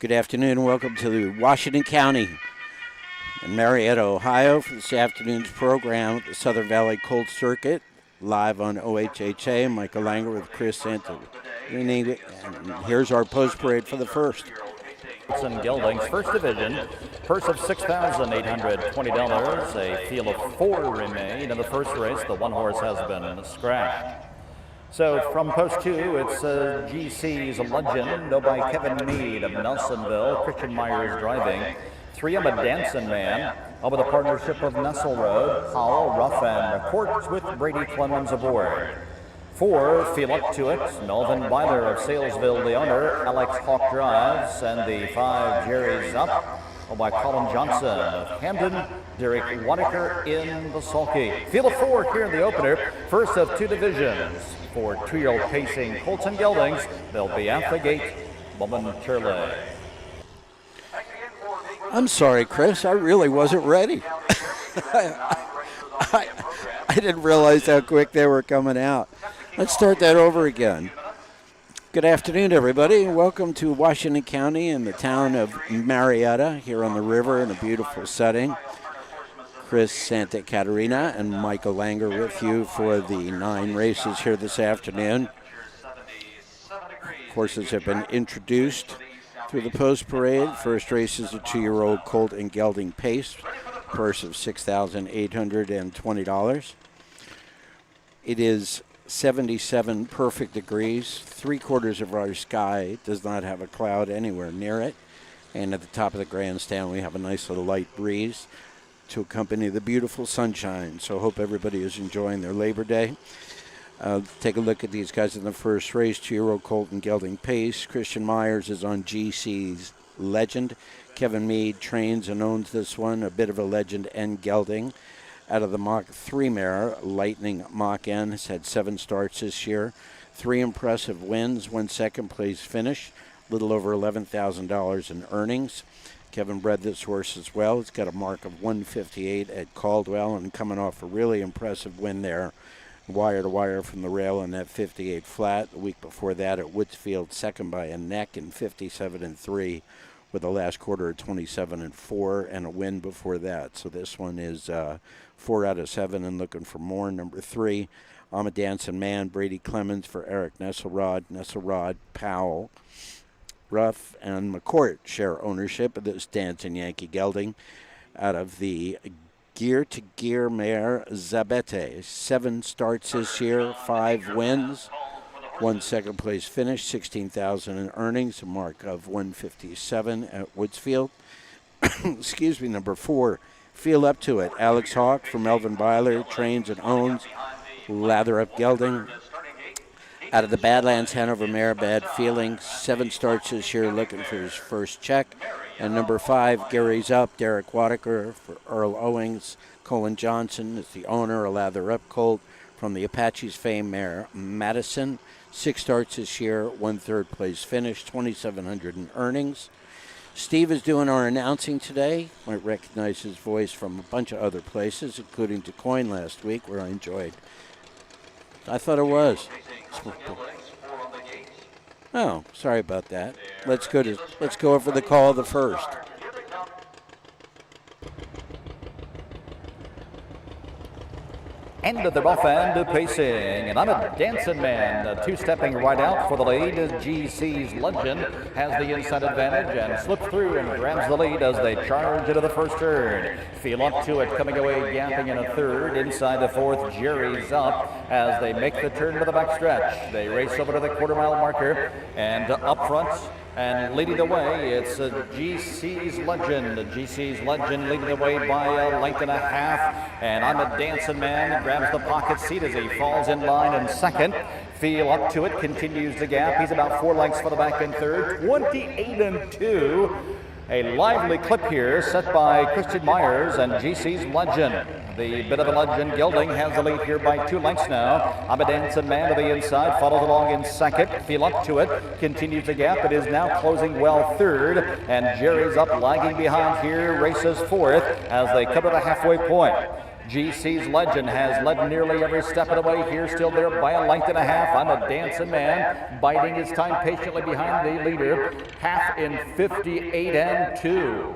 Good afternoon and welcome to Washington County in Marietta, Ohio for this afternoon's program at the Southern Valley Colt Circuit, live on OHHA. Michael Langer with Chris Santorini, and here's our post parade for the first. And Geldings, first division, purse of $6,820. A field of 4 remain in the first race. The one horse has been scratched. So from post 2, it's GC's Legend, owned by Kevin Mead of Nelsonville. Christian Myers driving. 3, I'm a Dancing Man, over the partnership of Nestle Road, Howell, Ruff, and Reports with Brady Clemens aboard. 4, Feel Up to It, Melvin Byler of Salesville, the owner. Alex Hawk drives, and the 5, Jerry's Up, owned by Colin Johnson of Hamden. Derek Wanaker in the sulky. Field of 4 here in the opener, first of 2 divisions. For 2-year-old pacing Colts and Geldings, they'll be at the gate momentarily. I'm sorry, Chris. I really wasn't ready. I didn't realize how quick they were coming out. Let's start that over again. Good afternoon, everybody, and welcome to Washington County in the town of Marietta, here on the river in a beautiful setting. Chris Santa Caterina and Michael Langer with you for the 9 races here this afternoon. Horses have been introduced through the post parade. First race is a 2-year-old Colt and Gelding Pace, purse of $6,820. It is 77 perfect degrees. 3/4 of our sky does not have a cloud anywhere near it. And at the top of the grandstand, we have a nice little light breeze to accompany the beautiful sunshine. So hope everybody is enjoying their Labor Day. Take a look at these guys in the first race. 2-year-old Colt and Gelding Pace. Christian Myers is on GC's Legend. Kevin Mead trains and owns this one, a bit of a legend and gelding. Out of the Mach 3 mare, Lightning Mach N has had 7 starts this year. 3 impressive wins, 1 second-place finish, a little over $11,000 in earnings. Kevin bred this horse as well. It's got a mark of 158 at Caldwell and coming off a really impressive win there, wire to wire from the rail in that 58 flat. The week before that at Woodsfield, second by a neck in 57-3 with the last quarter of 27-4 and a win before that. So this one is 4 out of 7 and looking for more. Number 3, I'm a Dancing Man, Brady Clemens for Eric Nesselrod, Powell, Ruff, and McCourt share ownership of this Dancing Yankee Gelding. Out of the gear-to-gear mare, Zabete. 7 starts this year, 5 wins, 1 second-place finish, $16,000 in earnings, a mark of 157 at Woodsfield. Excuse me, number 4, Feel Up to It. Alex Hawk from Melvin Byler, trains and owns Lather Up Gelding. Out of the Badlands, Hanover mare, Bad Feelings. 7 starts this year, looking for his first check. And number 5, Gary's Up, Derek Wanaker for Earl Owings. Colin Johnson is the owner, a Lather Up colt from the Apaches fame mare, Madison. 6 starts this year, 1 third-place finish, $2,700 in earnings. Steve is doing our announcing today. Might recognize his voice from a bunch of other places, including DuQuoin last week, where I enjoyed. I thought it was. Oh, sorry about that. Let's go over the call of the first. End of the rough end, pacing, and I'm a Dancing Man. 2-stepping right out for the lead. GC's Legend has the inside advantage and slips through and grabs the lead as they charge into the first turn. Feel Up to It coming away, gapping in a third. Inside the 4th, Jerry's Up as they make the turn to the backstretch. They race over to the quarter-mile marker, and up front and leading the way, it's GC's Legend. GC's Legend leading the way by a length and a half, and I'm a Dancing Man grabs the pocket seat as he falls in line in second. Feel Up to It continues the gap. He's about 4 lengths for the back in third. 28-2. A lively clip here set by Christian Myers and GC's Legend. The bit of a legend Gelding has the lead here by 2 lengths now. I'm a Dancing Man to the inside, follows along in second. Feel Up to It continues the gap. It is now closing well third, and Jerry's Up lagging behind here, races fourth as they come to the halfway point. GC's Legend has led nearly every step of the way here, still there by a length and a half. I'm a Dancing Man, biding his time patiently behind the leader, half in 58-2.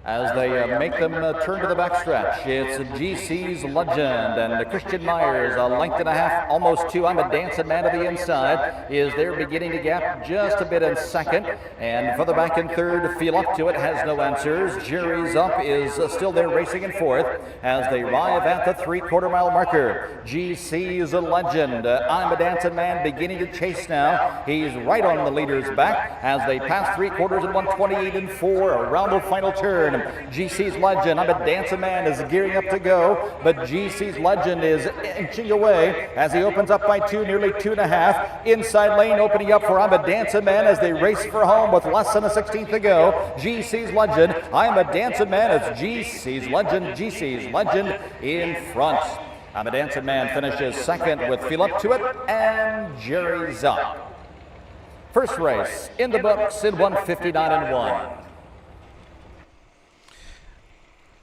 As they make them turn to the backstretch, it's GC's Legend and Christian Myers, a length and a half, almost two. I'm a Dancing Man to the inside, is there beginning to gap just a bit in second. And further back in third, Feel Up to It has no answers. Jerry's Up is still there racing in fourth as they arrive at the 3/4 mile marker. GC's Legend, I'm a Dancing Man, beginning to chase now. He's right on the leader's back as they pass 3/4 at 128-4 around the final turn. GC's Legend, I'm a Dancing Man, is gearing up to go, but GC's Legend is inching away as he opens up by two, nearly 2.5. Inside lane opening up for I'm a Dancing Man as they race for home with less than a 16th to go. GC's Legend, I'm a Dancing Man, it's GC's Legend in front. I'm a Dancing Man finishes second with Feel Up to It and Jerry's Up. First race in the books in 159-1.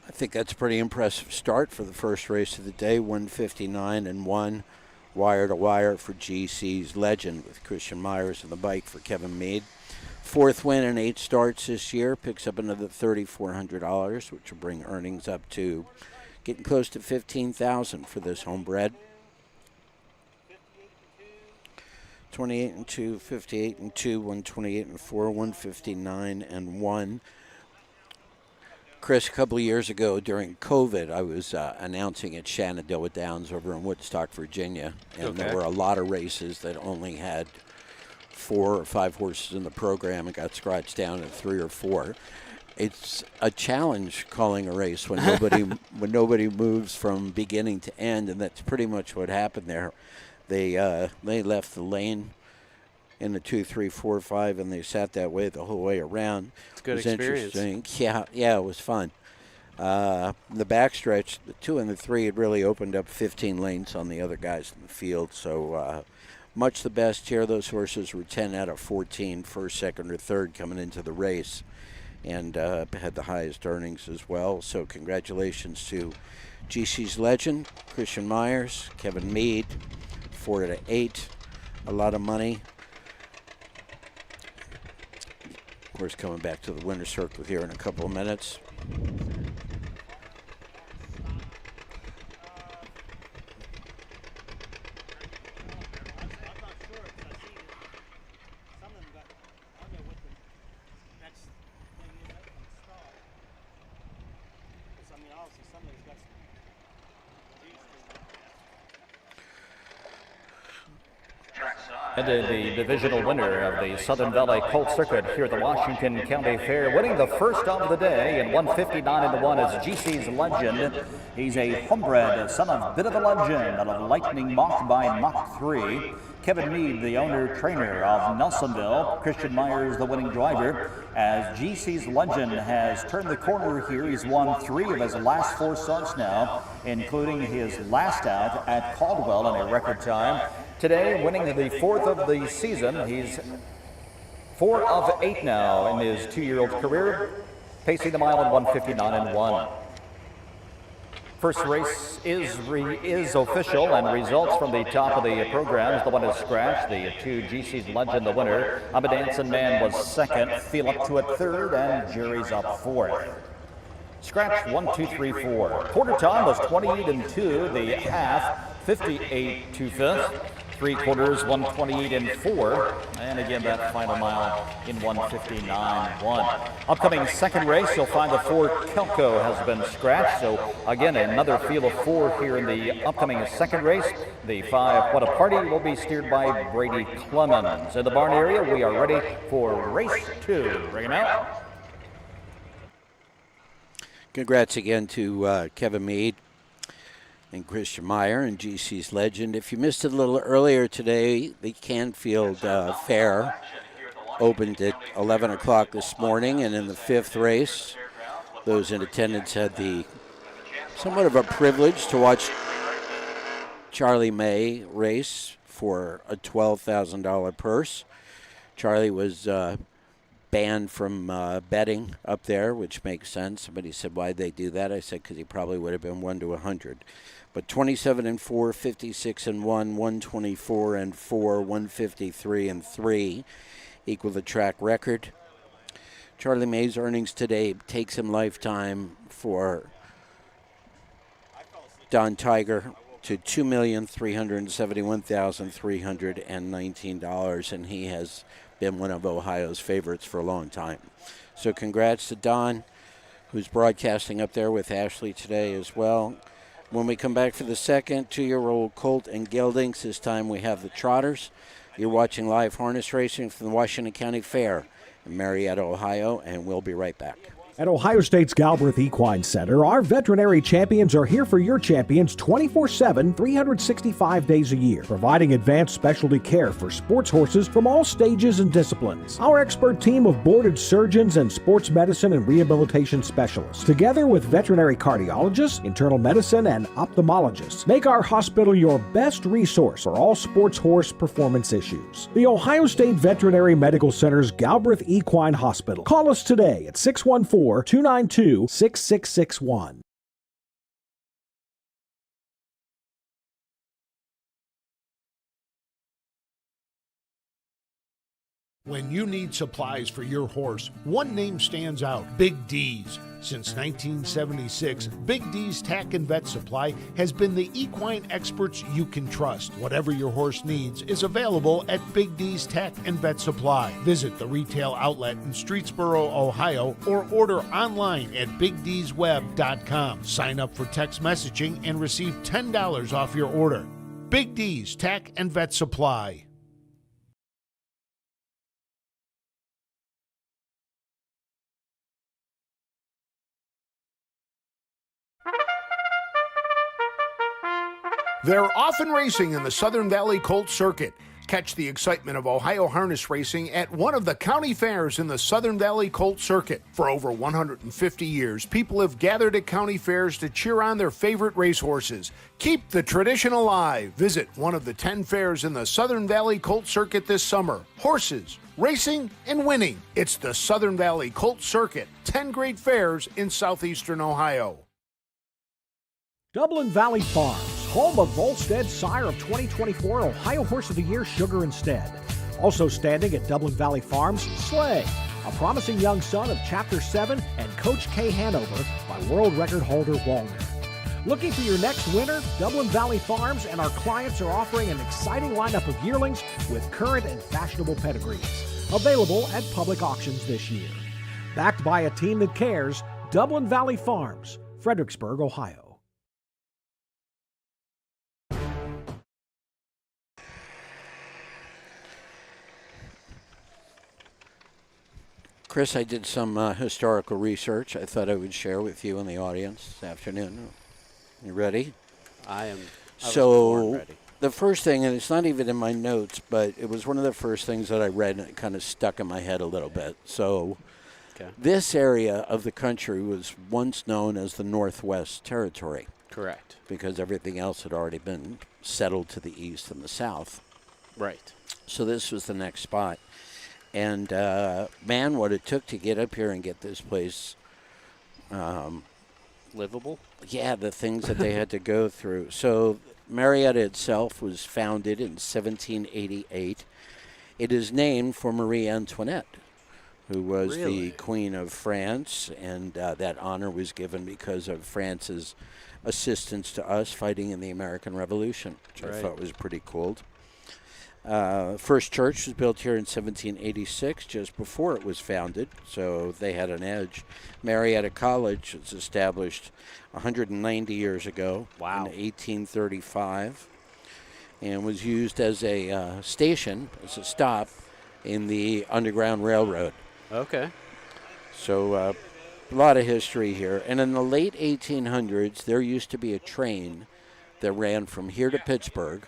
I think that's a pretty impressive start for the first race of the day, 159-1, wire to wire for GC's Legend with Christian Myers on the bike for Kevin Mead. Fourth win in 8 starts this year, picks up another $3,400, which will bring earnings up to getting close to $15,000 for this homebred. 28-2, 58-2, 128-4, 159-1. Chris, a couple of years ago during COVID, I was announcing at Shenandoah Downs over in Woodstock, Virginia, and there were a lot of races that only had 4 or 5 horses in the program and got scratched down to 3 or 4. It's a challenge calling a race when nobody moves from beginning to end, and that's pretty much what happened there. They left the lane in the 2, 3, 4, 5, and they sat that way the whole way around. It's a good experience. Interesting. Yeah, it was fun. The backstretch, the 2 and the 3 had really opened up 15 lanes on the other guys in the field. So much the best here. Those horses were 10 out of 14, first, second, or third coming into the race, and had the highest earnings as well. So congratulations to GC's Legend, Christian Myers, Kevin Mead, 4 out of 8, a lot of money. Of course, coming back to the winner's circle here in a couple of minutes. And the divisional winner of the Southern Valley Colt Circuit here at the Washington County Fair, winning the first of the day in 159-1 is GC's Legend. He's a homebred son of Bit of a Legend out of Lightning Mach by Mach 3. Kevin Mead, the owner-trainer of Nelsonville. Christian Myers, the winning driver. As GC's Legend has turned the corner here, he's won 3 of his last 4 starts now, including his last out at Caldwell in a record time. Today, winning the 4th of the season. He's 4 of 8 now in his 2-year-old career, pacing the mile in 159-1. First race is official, and results from the top of the programs. The one is scratched. The 2 GC's Legend, the winner. I'm a Dancing Man was second. Feel Up to It third, and Jerry's Up fourth. Scratch 1, 2, 3, 4. Quarter time was 28-2. The half 58-2 fifth. 3/4, 128-4, and again that final mile in 159-1. Upcoming second race, you'll find the 4 Kelco has been scratched. So again, another field of 4 here in the upcoming second race. The 5 What a Party will be steered by Brady Clemens. In the barn area, we are ready for race 2. Bring it out. Congrats again to Kevin Mead and Christian Meyer and GC's Legend. If you missed it a little earlier today, the Canfield Fair opened at 11 o'clock this morning, and in the 5th race, those in attendance had the somewhat of a privilege to watch Charlie May race for a $12,000 purse. Charlie was banned from betting up there, which makes sense. Somebody said, why'd they do that? I said, because he probably would have been 1 to 100. But 27-4, 56-1, 124-4, 153-3 equal the track record. Charlie May's earnings today takes him lifetime for Don Tiger to $2,371,319, and he has been one of Ohio's favorites for a long time. So congrats to Don, who's broadcasting up there with Ashley today as well. When we come back for the second, 2-year-old colt and geldings, this time we have the trotters. You're watching live harness racing from the Washington County Fair in Marietta, Ohio, and we'll be right back. At Ohio State's Galbraith Equine Center, our veterinary champions are here for your champions 24/7, 365 days a year, providing advanced specialty care for sports horses from all stages and disciplines. Our expert team of boarded surgeons and sports medicine and rehabilitation specialists, together with veterinary cardiologists, internal medicine, and ophthalmologists, make our hospital your best resource for all sports horse performance issues. The Ohio State Veterinary Medical Center's Galbraith Equine Hospital. Call us today at 614-292-6661. When you need supplies for your horse, one name stands out: Big D's. Since 1976, Big D's Tack and Vet Supply has been the equine experts you can trust. Whatever your horse needs is available at Big D's Tack and Vet Supply. Visit the retail outlet in Streetsboro, Ohio, or order online at BigD'sWeb.com. Sign up for text messaging and receive $10 off your order. Big D's Tack and Vet Supply. They're often racing in the Southern Valley Colt Circuit. Catch the excitement of Ohio harness racing at one of the county fairs in the Southern Valley Colt Circuit. For over 150 years, people have gathered at county fairs to cheer on their favorite racehorses. Keep the tradition alive. Visit one of the 10 fairs in the Southern Valley Colt Circuit this summer. Horses, racing, and winning. It's the Southern Valley Colt Circuit. 10 great fairs in southeastern Ohio. Dublin Valley Farms, home of Volstead's sire of 2024 Ohio Horse of the Year, Sugar Instead. Also standing at Dublin Valley Farms, Slay, a promising young son of Chapter 7 and Coach K Hanover by world record holder Walner. Looking for your next winner? Dublin Valley Farms and our clients are offering an exciting lineup of yearlings with current and fashionable pedigrees. Available at public auctions this year. Backed by a team that cares, Dublin Valley Farms, Fredericksburg, Ohio. Chris, I did some historical research I thought I would share with you and the audience this afternoon. You ready? I was So ready. the first thing, and it's not even in my notes, but it was one of the first things that I read, and it kind of stuck in my head a little bit. So this area of the country was once known as the Northwest Territory. Correct. Because everything else had already been settled to the east and the south. Right. So this was the next spot. And, man, what it took to get up here and get this place. Livable? Yeah, the things that they had to go through. So Marietta itself was founded in 1788. It is named for Marie Antoinette, who was the Queen of France, and that honor was given because of France's assistance to us fighting in the American Revolution, which I thought was pretty cool. First church was built here in 1786, just before it was founded, so they had an edge. Marietta College was established 190 years ago in 1835 and was used as a station, as a stop in the Underground Railroad. Okay. So a lot of history here. And in the late 1800s, there used to be a train that ran from here to Pittsburgh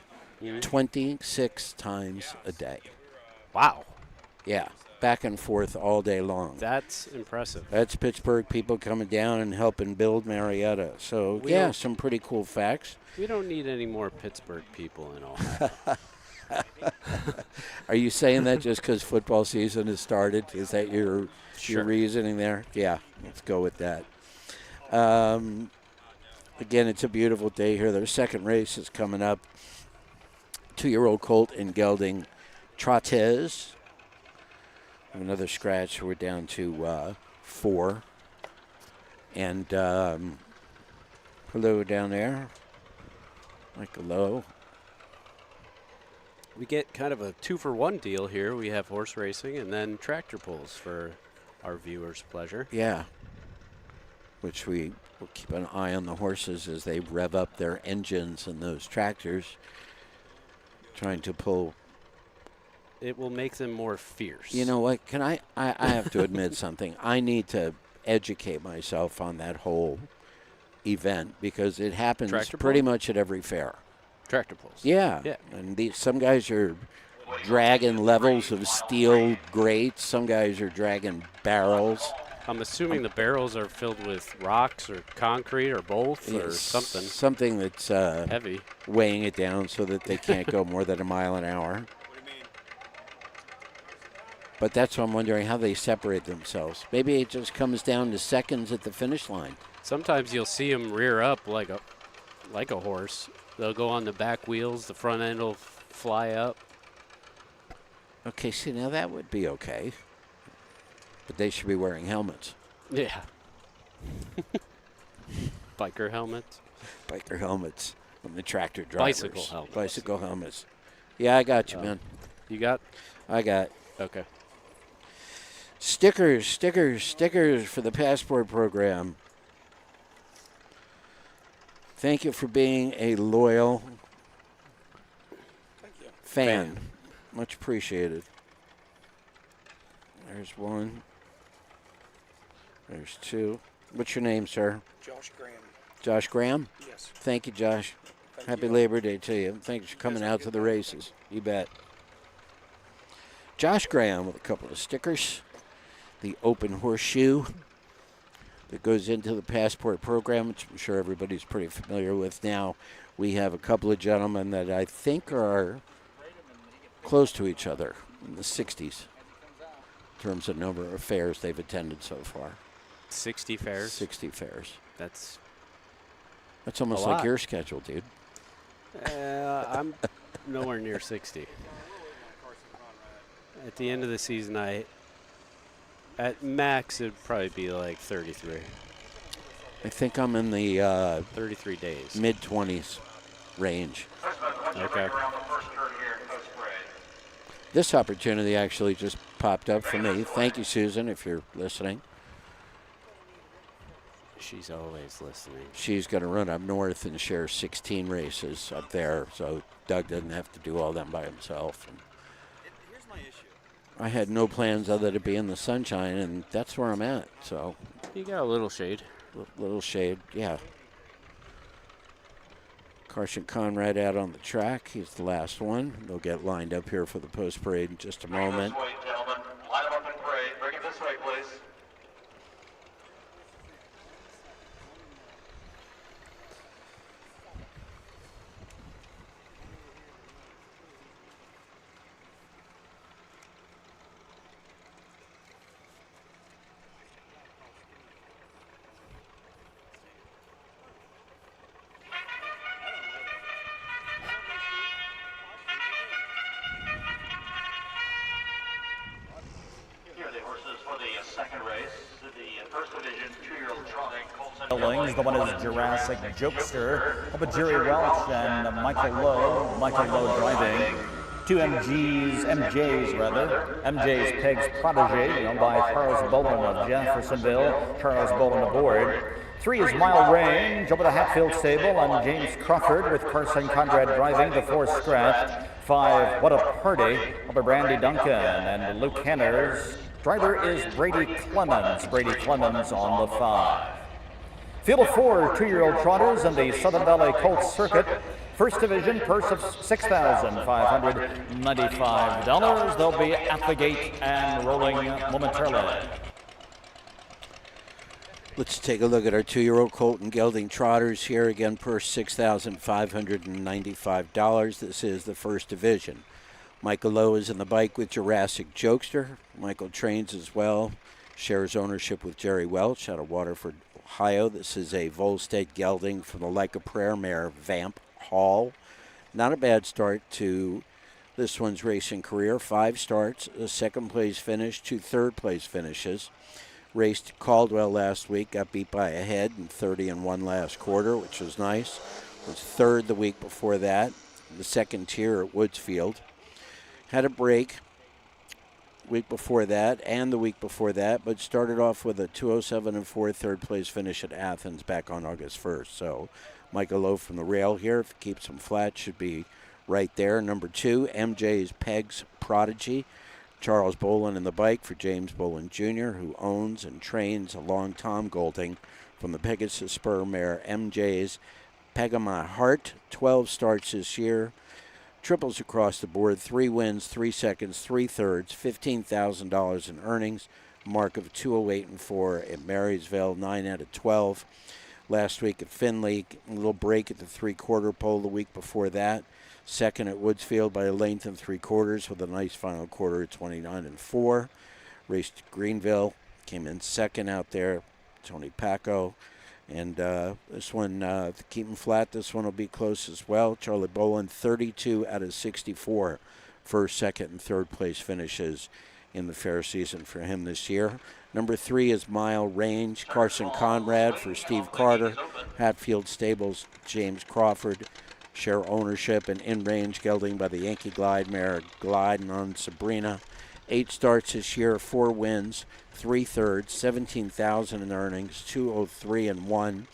26 times a day. Wow. Yeah, back and forth all day long. That's impressive. That's Pittsburgh people coming down and helping build Marietta. So, some pretty cool facts. We don't need any more Pittsburgh people in Ohio. Are you saying that just because football season has started? Is that your reasoning there? Yeah, let's go with that. Again, it's a beautiful day here. Their second race is coming up. 2-year-old colt in gelding Trottez. Another scratch. We're down to 4. And hello down there. Like hello. We get kind of a 2-for-1 deal here. We have horse racing and then tractor pulls for our viewers' pleasure. Yeah. Which we will keep an eye on the horses as they rev up their engines in those tractors, trying to pull. It will make them more fierce. You know what? I have to admit something. I need to educate myself on that whole event because it happens pretty much at every fair. Tractor pulls. Yeah. And some guys are dragging levels of steel grates. Some guys are dragging barrels. I'm assuming the barrels are filled with rocks or concrete or both or something. Something that's heavy. Weighing it down so that they can't go more than a mile an hour. What do you mean? But that's what I'm wondering, how they separate themselves. Maybe it just comes down to seconds at the finish line. Sometimes you'll see them rear up like a horse. They'll go on the back wheels. The front end will fly up. Okay, see, now that would be okay. But they should be wearing helmets. Yeah. Biker helmets. Biker helmets on the tractor drivers. Bicycle helmets. Bicycle helmets. Yeah, I got you, man. You got? I got. Okay. Stickers for the Passport program. Thank you for being a loyal fan. Much appreciated. There's 1. There's 2. What's your name, sir? Josh Graham. Josh Graham? Yes. Thank you, Josh. Happy Labor Day to you. Thanks for coming out to the races. You bet. Josh Graham with a couple of stickers. The open horseshoe that goes into the Passport program, which I'm sure everybody's pretty familiar with now. We have a couple of gentlemen that I think are close to each other in the 60s in terms of number of fairs they've attended so far. 60 fairs? 60 fairs. That's almost like your schedule, dude. I'm nowhere near 60. At the end of the season, at max, it'd probably be like 33. I think I'm in the 33 days. mid-20s range. Okay. This opportunity actually just popped up for me. Thank you, Susan, if you're listening. She's always listening. She's going to run up north and share 16 races up there, so Doug doesn't have to do all them by himself. And here's my issue. I had no plans other to be in the sunshine, and that's where I'm at. So You got a little shade. little shade, yeah. Carson Conrad out on the track. He's the last one. They'll get lined up here for the post parade in just a moment. This way, gentlemen. Line them up in parade. Bring it this way, please. The one is Jurassic Jokester, up with Jerry Welch and Michael Lowe. Michael Lowe driving. 2 MJs, MJ's Peg's Protege, owned by Charles Bolin of Jeffersonville. Charles Bolin aboard. 3 is Mile Range, over the Hatfield stable, and James Crawford with Carson Conrad driving. The 4 scratched. 5, What a Party, over Brandy Duncan and Luke Henners. Driver is Brady Clemens. Brady Clemens on the 5. Field of 4 2-year-old trotters in the Southern Valley Colts Circuit. First division, purse of $6,595. They'll be at the gate and rolling momentarily. Let's take a look at our 2-year-old Colton Gelding Trotters here. Again, purse $6,595. This is the first division. Michael Lowe is in the bike with Jurassic Jokester. Michael trains as well. Shares ownership with Jerry Welch out of Waterford, Ohio. This is a Volstead Gelding from the Like a Prayer mare, Vamp Hall. Not a bad start to this one's racing career. 5 starts, a second-place finish, 2 third-place finishes. Raced Caldwell last week, got beat by a head in 30-1 last quarter, which was nice. Was third the week before that, the second tier at Woodsfield. Had a break week before that and the week before that, but started off with a 2:07.4 third-place finish at Athens back on August 1st. So Michael Lowe from the rail here, if he keeps him flat, should be right there. Number 2, MJ's Peg's Prodigy. Charles Bolin in the bike for James Bolin Jr., who owns and trains along Tom Golding from the Pegasus Spur mare MJ's Peg of My Heart. 12 starts this year. Triples across the board, 3 wins, 3 seconds, 3 thirds, $15,000 in earnings. Mark of 208.4 at Marysville, 9 out of 12. Last week at Findlay, a little break at the 3/4 pole the week before that. Second at Woodsfield by a length and 3/4 with a nice final quarter at 29-4. Raced Greenville, came in second out there, Tony Paco. And this one, to keep him flat, this one will be close as well. Charlie Bolin, 32 out of 64 first, second, and third place finishes in the fair season for him this year. Number 3 is Mile Range, Carson Conrad for Steve Carter. Hatfield Stables, James Crawford. Share ownership and in-range gelding by the Yankee Glide mare, Gliding on Sabrina. 8 starts this year, 4 wins, 3 thirds, $17,000 in earnings, 203-1.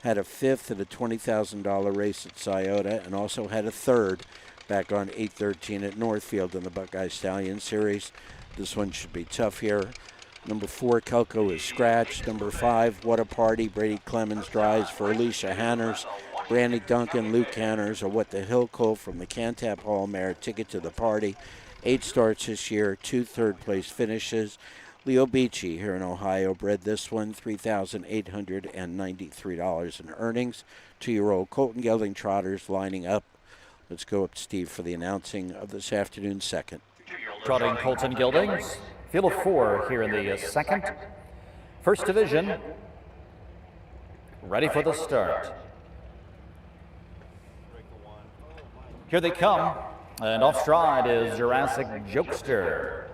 Had a 5th at a $20,000 race at Scioto, and also had a 3rd back on 8/13 at Northfield in the Buckeye Stallion Series. This one should be tough here. Number 4, Kelko is scratched. Number 5, What a Party, Brady Clemens drives for Alicia Hanners. Brandy Duncan, Luke Hanners, or What the Hill Cole from the Cantab Hall mare, Ticket to the Party. 8 starts this year, 2 third-place finishes. Leo Beachy here in Ohio bred this one, $3,893 in earnings. 2-year-old Colton Gelding Trotters lining up. Let's go up to Steve for the announcing of this afternoon's second. Trotting Colton Geldings, field of 4 here in the second. First division, ready for the start. Here they come, and off stride is Jurassic Jokester.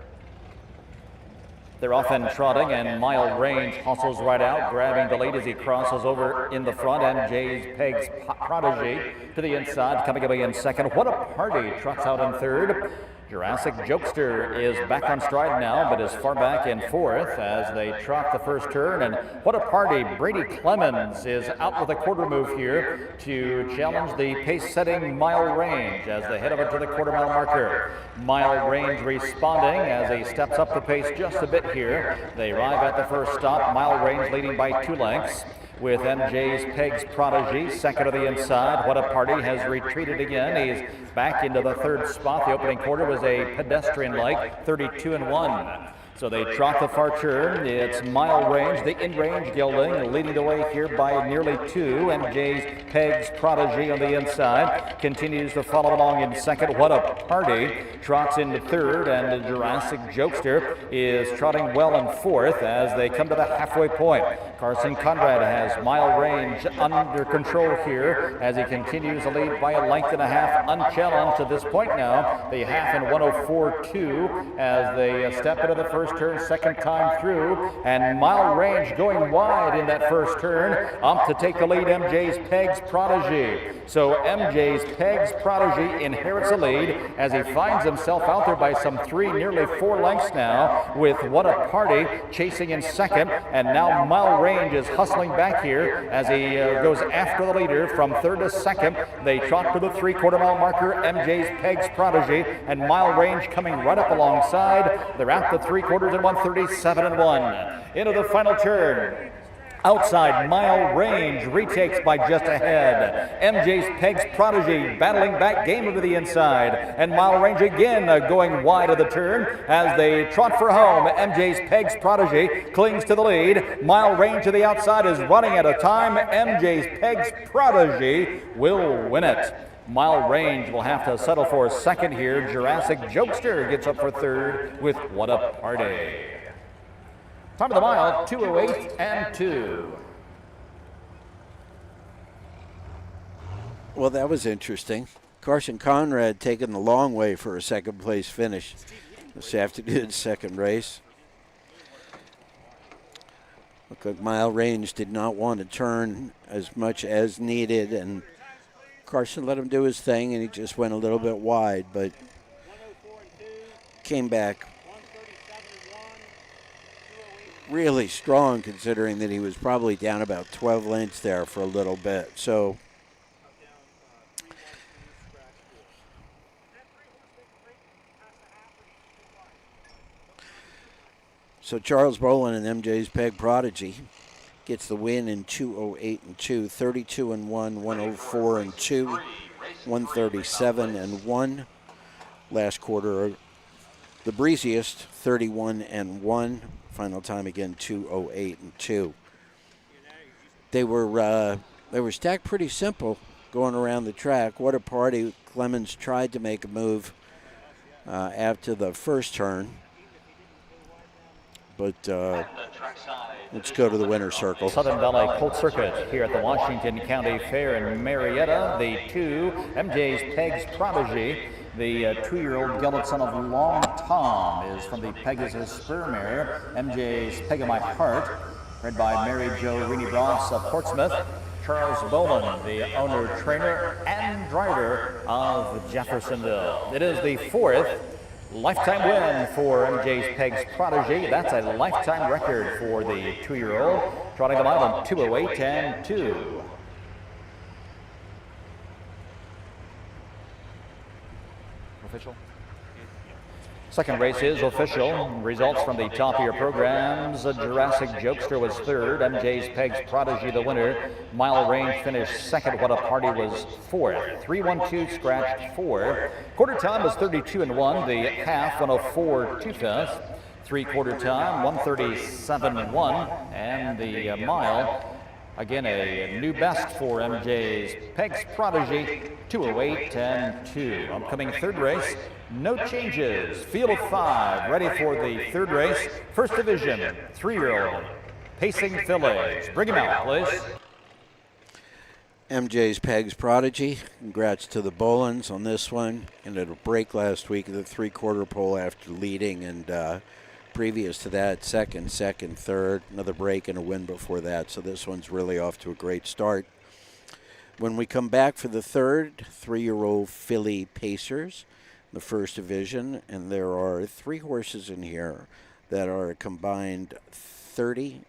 They're off and trotting, and Mile Range hustles right out, grabbing the lead as he crosses over in the front. MJ's Peg's Prodigy to the inside, coming away in second. What a Party trots out in third. Jurassic Jokester is back on stride now, but is far back in fourth as they trot the first turn. And What a Party, Brady Clemens is out with a quarter move here to challenge the pace-setting Mile Range as they head over to the quarter-mile marker. Mile Range responding as he steps up the pace just a bit here. They arrive at the first stop, Mile Range leading by 2 lengths. With MJ's Peg's Prodigy second to the inside. What a Party has retreated again. He's back into the third spot. The opening quarter was a pedestrian-like 32-1. So they trot the far turn. It's Mile Range, the in-range gelding, leading the way here by nearly 2. MJ's Peg's Prodigy on the inside continues to follow along in second. What a Party trots into third, and the Jurassic Jokester is trotting well in fourth as they come to the halfway point. Carson Conrad has Mile Range under control here as he continues to lead by a length and a half, unchallenged to this point now. The half in 104.2 as they step into the first turn, second time through, and Mile Range going wide in that first turn. Up to take the lead, MJ's Peg's Prodigy. So MJ's Peg's Prodigy inherits the lead as he finds himself out there by some 3, nearly 4 lengths now, with What a Party chasing in second, and now Mile Range is hustling back here as he goes after the leader from third to second. They trot for the 3/4 mile marker, MJ's Peg's Prodigy, and Mile Range coming right up alongside. They're at the 3/4 and 137-1. Into the final turn. Outside, Mile Range retakes by just a head. MJ's Peg's Prodigy battling back game to the inside. And Mile Range again going wide of the turn as they trot for home. MJ's Peg's Prodigy clings to the lead. Mile Range to the outside is running out of time. MJ's Peg's Prodigy will win it. Mile Range will have to settle for a second here. Jurassic Jokester gets up for third with What a Party. Time of the mile, 2:08 and 2. Well, that was interesting. Carson Conrad taking the long way for a second place finish this afternoon's second race. Looked like Mile Range did not want to turn as much as needed, and Carson let him do his thing, and he just went a little bit wide, but came back really strong considering that he was probably down about 12 lengths there for a little bit. So Charles Boland and MJ's Peg Prodigy gets the win in 2:08 and 2, 32 and 1, 104 and 2, 137 and 1. Last quarter, the breeziest, 31 and 1. Final time again, 2:08 and 2. They were stacked pretty simple going around the track. What a Party. Clemens tried to make a move after the first turn. But let's go to the winner's circle. Southern Valley Colt Circuit here at the Washington County Fair in Marietta. The 2, MJ's Peg's Prodigy. The 2-year-old gelded son of Long Tom is from the Pegasus Spur Mare. MJ's Peg of My Heart, bred by Mary Jo Reedy Ross of Portsmouth. Charles Boland, the owner, trainer, and driver of Jeffersonville. It is the 4th lifetime win for MJ's Peg's Prodigy. That's a lifetime record for the 2-year-old. Trotting them out on 2:08 and 2. Official. Second race is official. Results from the top of your programs. Jurassic Jokester was third. MJ's Peg's Prodigy the winner. Mile Range finished second. What a Party was fourth. 3-1-2 scratched 4. Quarter time was 32 and 1. The half 104 2/5. 3/4 time 137 1. And the mile, again, a new best for MJ's Peg's Prodigy, 2:08 and 2. Upcoming third race, no changes. Field of 5, ready for the third race. First division, 3-year-old, Pacing Fillies. Bring him out, please. MJ's Peg's Prodigy. Congrats to the Bolins on this one. And a break last week at the 3/4 pole after leading, and previous to that, second, third, another break and a win before that. So this one's really off to a great start. When we come back for the third, 3-year-old filly Pacers, the first division, and there are 3 horses in here that are a combined 30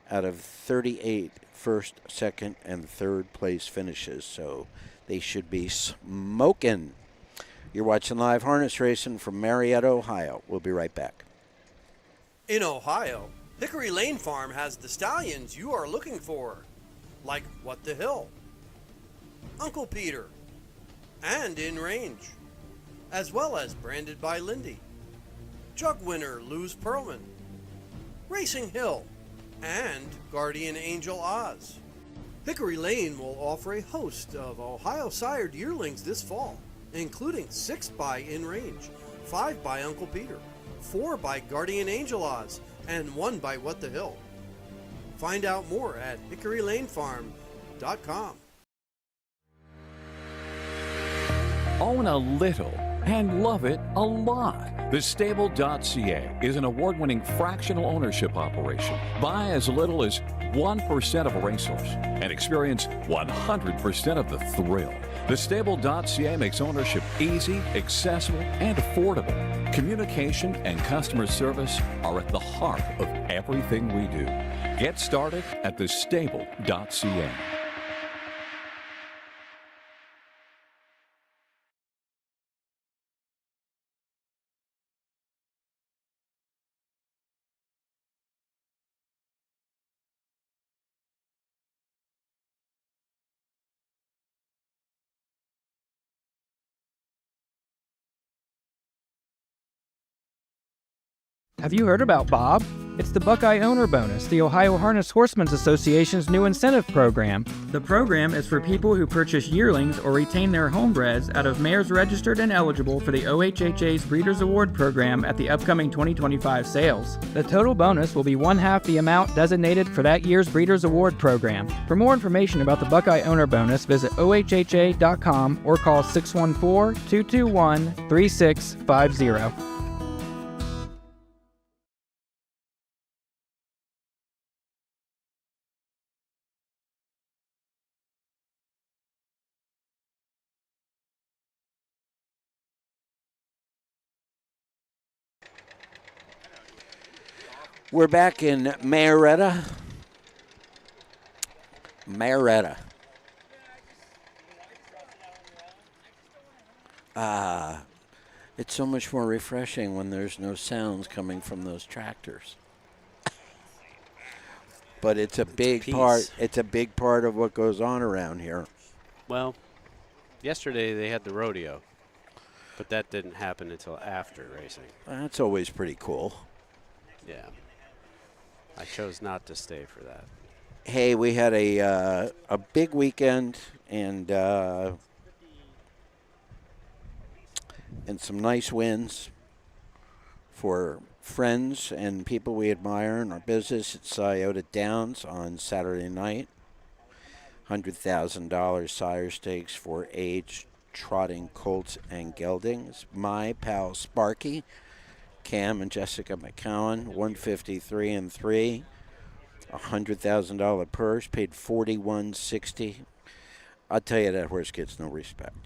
out of 38 first, second, and third place finishes. So they should be smoking. You're watching live harness racing from Marietta, Ohio. We'll be right back. In Ohio, Hickory Lane Farm has the stallions you are looking for, like What the Hill, Uncle Peter, and In Range, as well as Branded by Lindy, Jug Winner Luz Pearlman, Racing Hill, and Guardian Angel Oz. Hickory Lane will offer a host of Ohio sired yearlings this fall, including 6 by In Range, 5 by Uncle Peter, 4 by Guardian Angel Oz, and 1 by What the Hill. Find out more at hickorylanefarm.com. Own a little and love it a lot. TheStable.ca is an award-winning fractional ownership operation. Buy as little as 1% of a racehorse and experience 100% of the thrill. TheStable.ca makes ownership easy, accessible, and affordable. Communication and customer service are at the heart of everything we do. Get started at TheStable.ca. Have you heard about Bob? It's the Buckeye Owner Bonus, the Ohio Harness Horsemen's Association's new incentive program. The program is for people who purchase yearlings or retain their homebreds out of mares registered and eligible for the OHHA's Breeders' Award program at the upcoming 2025 sales. The total bonus will be 1/2 the amount designated for that year's Breeders' Award program. For more information about the Buckeye Owner Bonus, visit ohha.com or call 614-221-3650. We're back in Marietta. It's so much more refreshing when there's no sounds coming from those tractors. But it's a big part. It's a big part of what goes on around here. Well, yesterday they had the rodeo, but that didn't happen until after racing. That's always pretty cool. Yeah. I chose not to stay for that. Hey, we had a big weekend and some nice wins for friends and people we admire in our business at Scioto Downs on Saturday night. $100,000 sire stakes for aged trotting colts and geldings. My pal Sparky, Cam and Jessica McCowan, 153 and 3, $100,000 purse, paid $41.60. I'll tell you that horse gets no respect.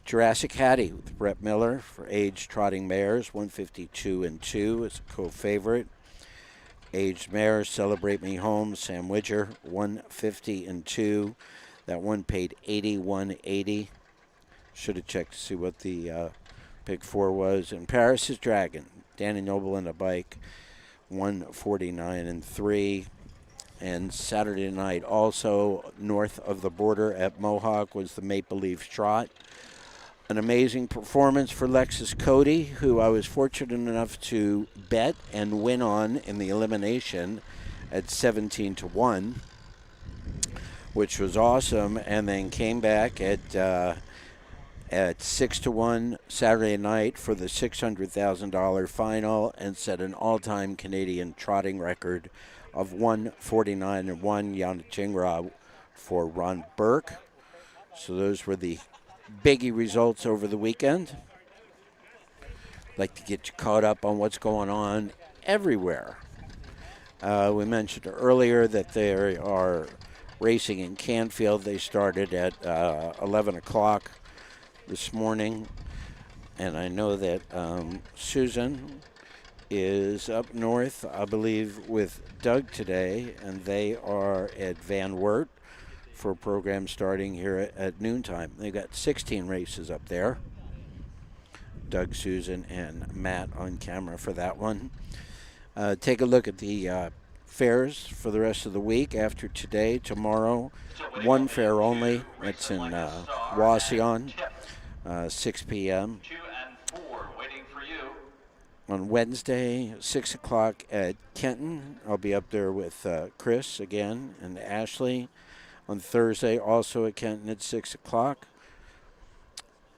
Jurassic Hattie with Brett Miller for aged trotting mares, 152 and 2 is a co-favorite. Aged mares, Celebrate Me Home, Sam Widger, 150 and 2. That one paid $81.80. Should have checked to see what the Pick 4 was. And Paris' Dragon, Danny Noble in a bike, 149 and 3. And Saturday night, also north of the border at Mohawk, was the Maple Leaf Trot. An amazing performance for Lexus Cody, who I was fortunate enough to bet and win on in the elimination at 17-1, which was awesome, and then came back at 6-1 Saturday night for the $600,000 final and set an all-time Canadian trotting record of 149 and 1 Yana Chingra for Ron Burke. So those were the biggie results over the weekend. Like to get you caught up on what's going on everywhere. We mentioned earlier that they are racing in Canfield. They started at 11 o'clock this morning, and I know that Susan is up north, I believe, with Doug today, and they are at Van Wert for a program starting here at noontime. They've got 16 races up there. Doug, Susan, and Matt on camera for that one. Take a look at the fairs for the rest of the week. After today, tomorrow, one fair only. It's in Wauseon. 6 p.m. On Wednesday, 6 o'clock at Kenton. I'll be up there with Chris again and Ashley. On Thursday, also at Kenton at 6 o'clock.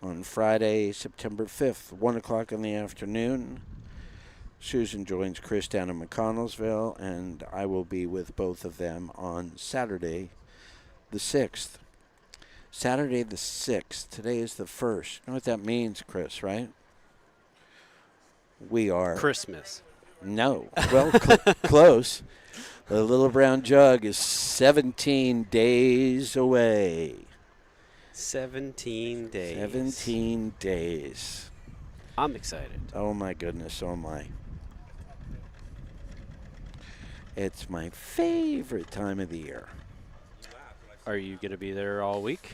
On Friday, September 5th, 1 o'clock in the afternoon, Susan joins Chris down in McConnellsville, and I will be with both of them on Saturday, the 6th. Saturday the 6th. Today is the 1st. You know what that means, Chris, right? We are... Christmas. No. Well, close. The Little Brown Jug is 17 days away. 17 days. 17 days. I'm excited. Oh, my goodness. So am I. It's my favorite time of the year. Are you going to be there all week?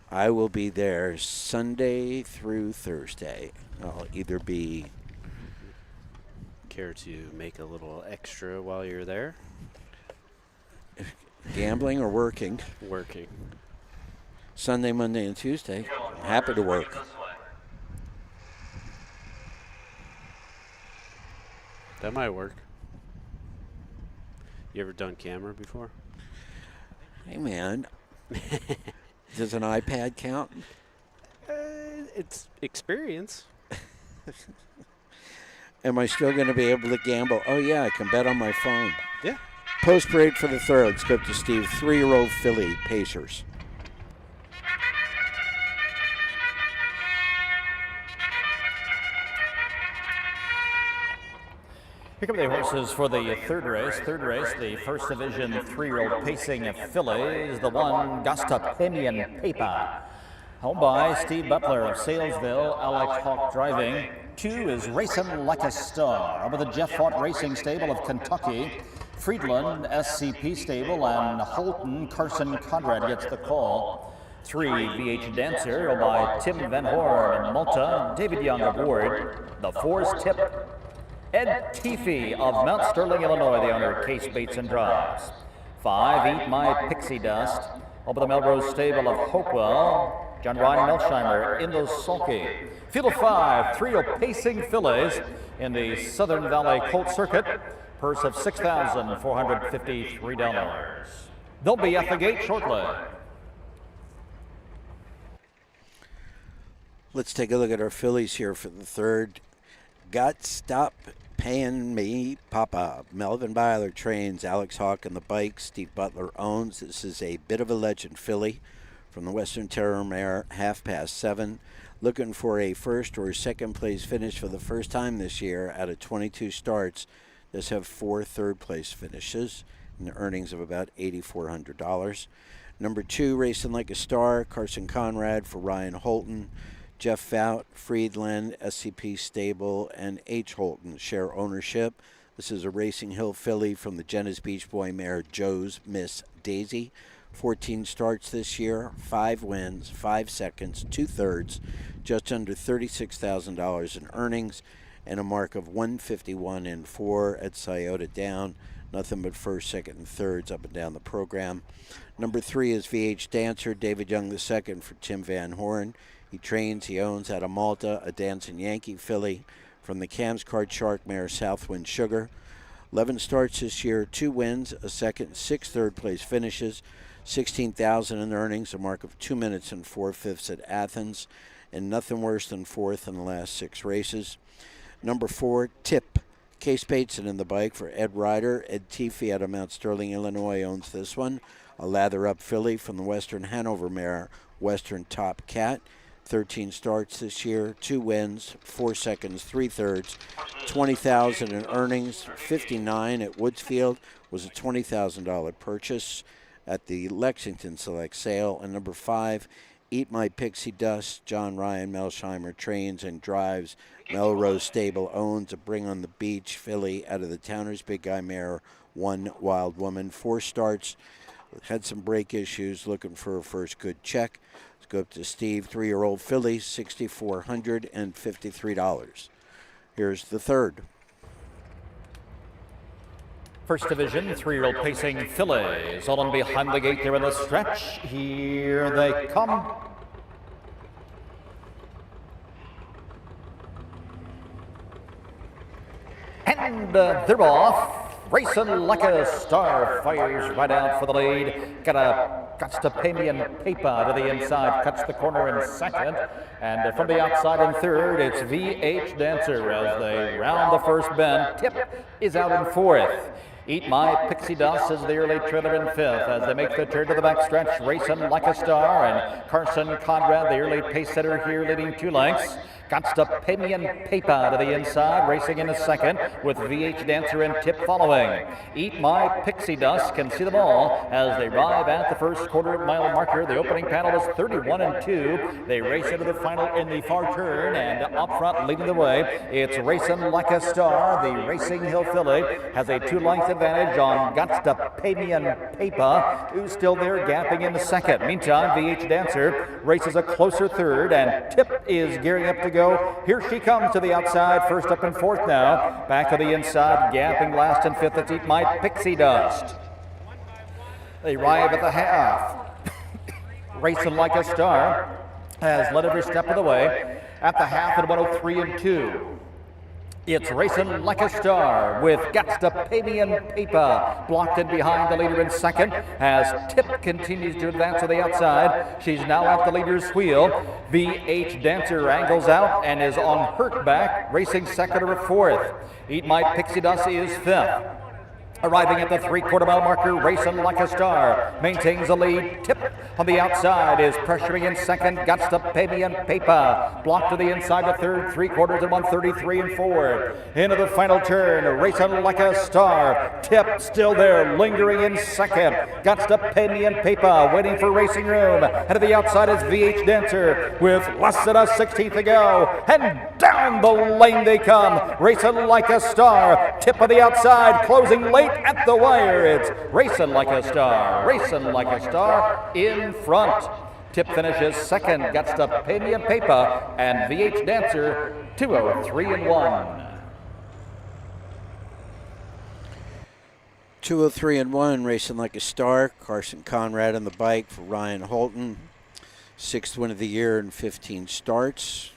I will be there Sunday through Thursday. I'll either be... Care to make a little extra while you're there? Gambling or working? Working. Sunday, Monday, and Tuesday. I'm happy to work. That might work. You ever done camera before? Hey, man. Does an iPad count? It's experience. Am I still going to be able to gamble? Oh, yeah, I can bet on my phone. Yeah. Post parade for the third. Let's go to Steve. 3-year-old filly, Pacers. Here come the horses for the third race. The first division 3-year-old pacing fillies. The one, Gustapemian Pepa. Home by Steve Butler of Salesville, Alex Hawk driving. 2 is Racing Like a Star. Over the Jeff Fort Racing Stable of Kentucky. Friedland, SCP Stable, and Holton, Carson Conrad gets the call. 3, VH Dancer by Tim Van Horn and Malta, David Young aboard. The 4 is Tip. Ed Teefee of Mount Sterling, Illinois, the owner, Case Bates and Drives. 5, Eat My Pixie Dust. Over the Melrose Stable of Hopewell, John Ryan Melsheimer in the sulky. Field of 5, 3-year-old pacing fillies in the Southern Valley Colt Circuit. Purse of $6,453. They'll be at the gate shortly. Let's take a look at our fillies here for the third. Got Stop Paying Me Papa. Melvin Byler trains. Alex Hawk on the bike. Steve Butler owns. This is a bit of a legend filly from the Western Terror Mare, 7:30. Looking for a first or second place finish for the first time this year out of 22 starts. Does have 4 third place finishes and the earnings of about $8,400. Number 2, Racing Like a Star. Carson Conrad for Ryan Holton. Jeff Fout, Friedland, SCP Stable, and H. Holton share ownership. This is a Racing Hill filly from the Jenna's Beach Boy mare Joe's Miss Daisy. 14 starts this year, 5 wins, 5 seconds, 2 thirds, just under $36,000 in earnings, and a mark of 151 and 4 at Scioto Down. Nothing but first, second, and thirds up and down the program. Number 3 is VH Dancer, David Young II for Tim Van Horn. He trains, he owns out of Malta, a Dancing Yankee filly from the Camscard Shark mare Southwind Sugar. 11 starts this year, 2 wins, a second, 6 third place finishes, $16,000 in earnings, a mark of 2 minutes and 4/5 at Athens, and nothing worse than 4th in the last 6 races. Number 4, Tip. Case Bateson in the bike for Ed Ryder. Ed Teefee out of Mount Sterling, Illinois owns this one. A lather-up filly from the Western Hanover mare, Western Top Cat. 13 starts this year, 2 wins, 4 seconds, 3 thirds, $20,000 in earnings. 59 at Woodsfield was a $20,000 purchase at the Lexington Select Sale. And number 5, Eat My Pixie Dust. John Ryan Melsheimer trains and drives. Melrose Stable owns a Bring on the Beach filly out of the Towner's Big Guy mare, One Wild Woman. 4 starts, had some brake issues, looking for a first good check. Go up to Steve, 3-year-old filly, $6,453. Here's the third. First division, 3-year-old pacing fillies. All in behind the gate there in the stretch. Here they come. And they're off. Racing Like a Star fires right out for the lead. Got to pay me and Pepa to the inside, cuts the corner in second. And from the outside in third, it's VH Dancer as they round the first bend. Tip is out in fourth. Eat My Pixie Dust is the early trailer in fifth as they make the turn to the backstretch. Racing Like a Star and Carson Conrad, the early pace setter here, leading 2 lengths. Got to pay me and Pepa to the inside, racing in a second with VH Dancer and Tip following. Eat My Pixie Dust can see them all as they arrive at the first quarter-mile marker. The opening panel is 31 and 2. They race into the final in the far turn, and up front leading the way, it's Racing Like a Star. The Racing Hill filly has a 2-length advantage on Got to Pay Me and Pepa, who's still there gapping in the second. Meantime, VH Dancer races a closer third, and Tip is gearing up to go. Here she comes to the outside, first up and fourth now. Back to the inside, gapping last and fifth. It's Eat My Pixie Dust. They arrive at the half. Racing Like a Star has led every step of the way. At the half at 103 and 2. It's Racing Like a Star with Guts to Pay Me and Paper. Blocked in behind the leader in second as Tip continues to advance to the outside. She's now at the leader's wheel. VH Dancer angles out and is on her back, racing second or fourth. Eat My Pixie Dust is fifth. Arriving at the 3/4 mile marker, Racing Like a Star maintains the lead. Tip on the outside is pressuring in second. Guts to Pay Me and Paper. Blocked to the inside the third, 3/4 and 133 and four. Into the final turn, Racing Like a Star. Tip still there, lingering in second. Guts to Pay Me and Paper, waiting for racing room. And to the outside is VH Dancer with less than a 16th to go. And down the lane they come. Racing Like a Star. Tip on the outside, closing late at the wire. It's Racing Like a Star. Racing Like a Star in front. Tip finishes second. Guts to Pay Me and Paper. And VH Dancer 203 and 1. 203 and 1, Racing Like a Star. Carson Conrad on the bike for Ryan Holton. 6th win of the year in 15 starts.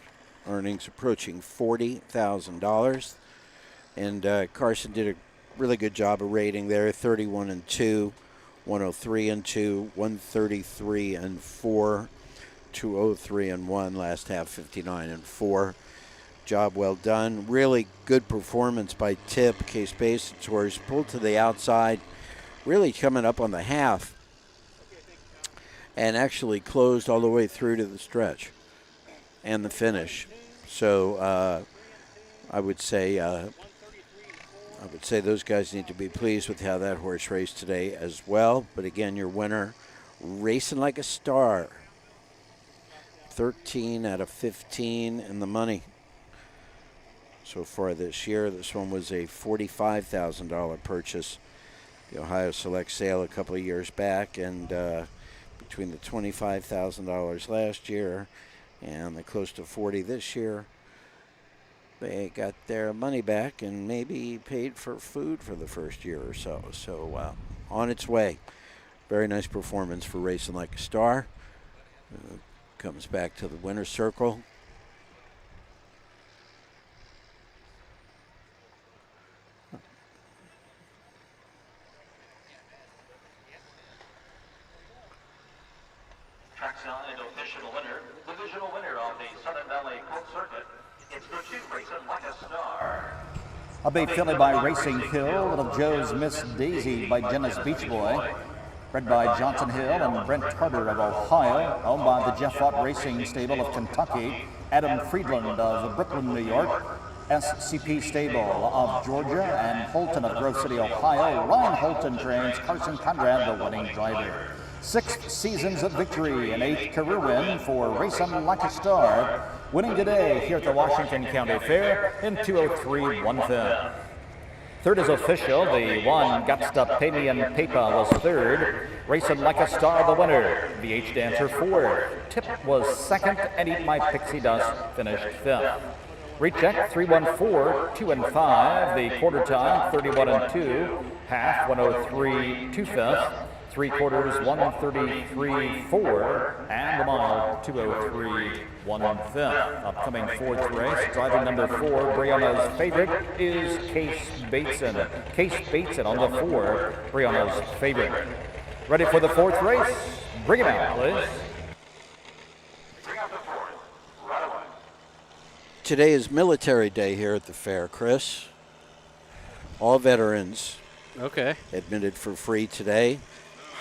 Earnings approaching $40,000. And Carson did a really good job of rating there. 31 and 2, 103 and 2, 133 and 4, 203 and 1. Last half 59 and 4. Job well done. Really good performance by Tip. Case Basin Tours pulled to the outside, really coming up on the half, and actually closed all the way through to the stretch and the finish. So I would say those guys need to be pleased with how that horse raced today as well. But again, your winner, Racing Like a Star. 13 out of 15 in the money so far this year. This one was a $45,000 purchase. The Ohio Select sale a couple of years back, and between the $25,000 last year and the close to $40,000 this year, they got their money back and maybe paid for food for the first year or so. So on its way. Very nice performance for Racing Like a Star. Comes back to the winner's circle. Trackside official winner, divisional winner on the Southern Valley Colt Circuit. It's the two Racing Like a Star. A bait filly by Racing Hill, Little Joe's Miss Daisy by Jenna's Beach Boy. Bred by Johnson Hill and Brent Carter of Ohio. Owned by the Jeff Ott Racing Stable of Kentucky. Adam Friedland of Brooklyn, New York. SCP Stable of Georgia and Holton of Grove City, Ohio. Ryan Holton trains Carson Conrad, the winning driver. 6 seasons of victory, an 8th career win for Racing Like a Star. Winning today here at the Washington County Fair in 203 1/5. Third is official. The one Guts to Pay Me and Paper was third. Racing Like a Star, the winner. VH Dancer fourth. Tip was second, and Eat My Pixie Dust finished fifth. Recheck 314 2 and 5. The quarter time 31 and 2. Half 103 2/5. 3/4 133 4, and the mile 203 1/5. Upcoming fourth race, driving number 4, Brianna's favorite, is Case Bateson. Case Bateson on the 4, Brianna's favorite. Ready for the fourth race? Bring it out, please. Bring out the fourth. Right away. Today is Military Day here at the fair, Chris. All veterans Okay. admitted for free today.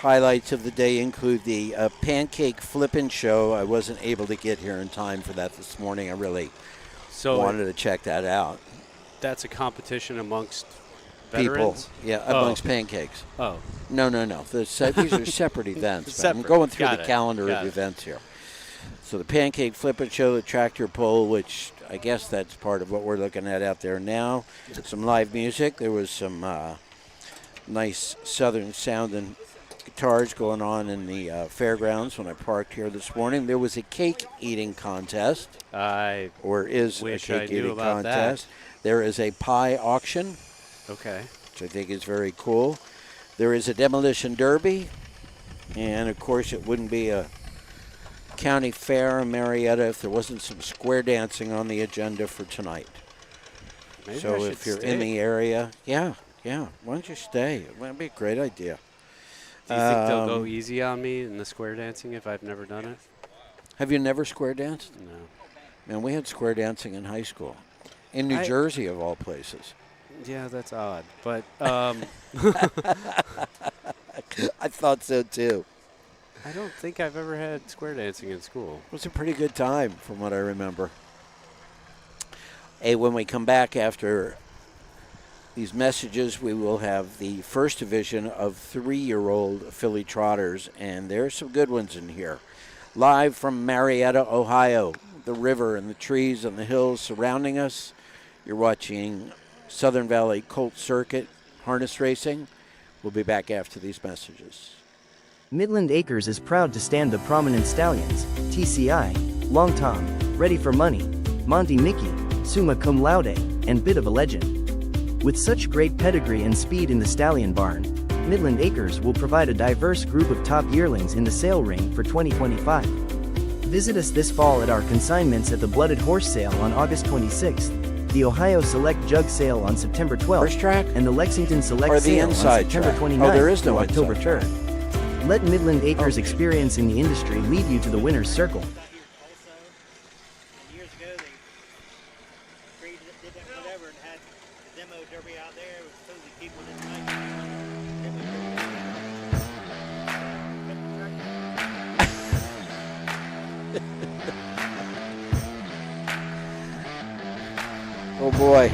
Highlights of the day include the pancake flippin' show. I wasn't able to get here in time for that this morning. I really wanted to check that out. That's a competition amongst People, veterans? amongst pancakes. Oh. No. These are separate events. Separate. I'm going through Got the it. calendar Got of it. events here. So the pancake flippin' show, the tractor pull, which I guess that's part of what we're looking at out there now. Some live music. There was some nice southern sounding guitars going on in the fairgrounds when I parked here this morning. There was a cake eating contest. I is wish a I cake knew eating about contest. There is a pie auction, Okay. which I think is very cool. There is a demolition derby, and of course it wouldn't be a county fair in Marietta if there wasn't some square dancing on the agenda for tonight. Maybe I So should if you're stay. in the area, yeah, why don't you stay? It would be a great idea. Do you think they'll go easy on me in the square dancing if I've never done it? Have you never square danced? No. Man, we had square dancing in high school. In New Jersey, of all places. Yeah, that's odd. But I thought so, too. I don't think I've ever had square dancing in school. It was a pretty good time, from what I remember. Hey, when we come back after these messages, we will have the first division of 3-year-old filly trotters, and there's some good ones in here. Live from Marietta, Ohio, the river and the trees and the hills surrounding us. You're watching Southern Valley Colt Circuit harness racing. We'll be back after these messages. Midland Acres is proud to stand the prominent stallions, TCI, Long Tom, Ready for Money, Monty Mickey, Summa Cum Laude, and Bit of a Legend. With such great pedigree and speed in the stallion barn, Midland Acres will provide a diverse group of top yearlings in the sale ring for 2025. Visit us this fall at our consignments at the Blooded Horse Sale on August 26th, the Ohio Select Jug Sale on September 12th, First track? and the Lexington Select Or the Sale on inside September track? 29th Oh, there is no through October inside track. 3rd. Let Midland Acres' experience in the industry lead you to the winner's circle. Years ago, they did that whatever and had the demo derby out there. It was totally people didn't like it. Oh, boy.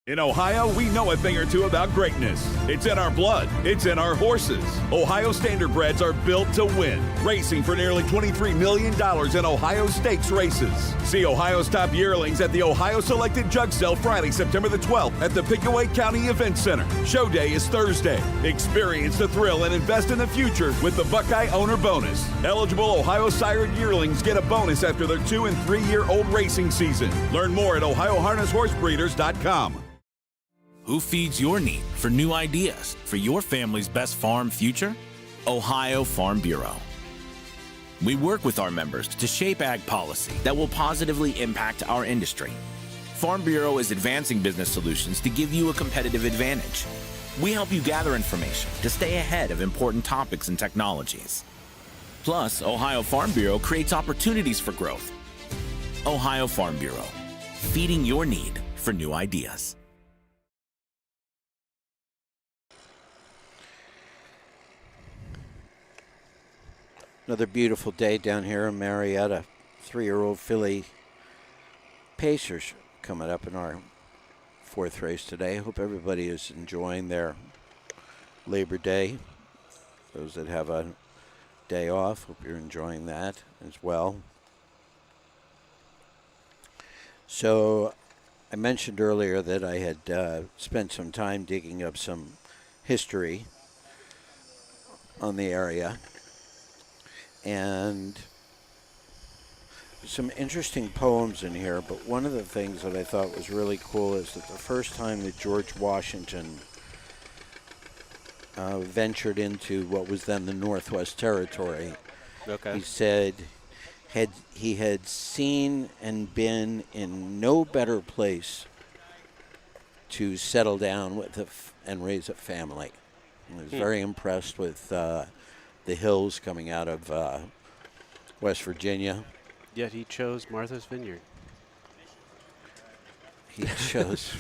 In Ohio, we know a thing or two about greatness. It's in our blood. It's in our horses. Ohio Standardbreds are built to win, racing for nearly $23 million in Ohio Stakes races. See Ohio's top yearlings at the Ohio Selected Jug Sale Friday, September the 12th at the Pickaway County Event Center. Show day is Thursday. Experience the thrill and invest in the future with the Buckeye Owner Bonus. Eligible Ohio sired yearlings get a bonus after their 2- and 3-year-old racing season. Learn more at OhioHarnessHorseBreeders.com. Who feeds your need for new ideas for your family's best farm future? Ohio Farm Bureau. We work with our members to shape ag policy that will positively impact our industry. Farm Bureau is advancing business solutions to give you a competitive advantage. We help you gather information to stay ahead of important topics and technologies. Plus, Ohio Farm Bureau creates opportunities for growth. Ohio Farm Bureau, feeding your need for new ideas. Another beautiful day down here in Marietta. 3-year-old filly Pacers coming up in our 4th race today. Hope everybody is enjoying their Labor Day. Those that have a day off, hope you're enjoying that as well. So I mentioned earlier that I had spent some time digging up some history on the area. And some interesting poems in here, but one of the things that I thought was really cool is that the first time that George Washington ventured into what was then the Northwest Territory, he said he had seen and been in no better place to settle down with and raise a family. He was very impressed with the hills coming out of West Virginia. Yet he chose Martha's Vineyard. He chose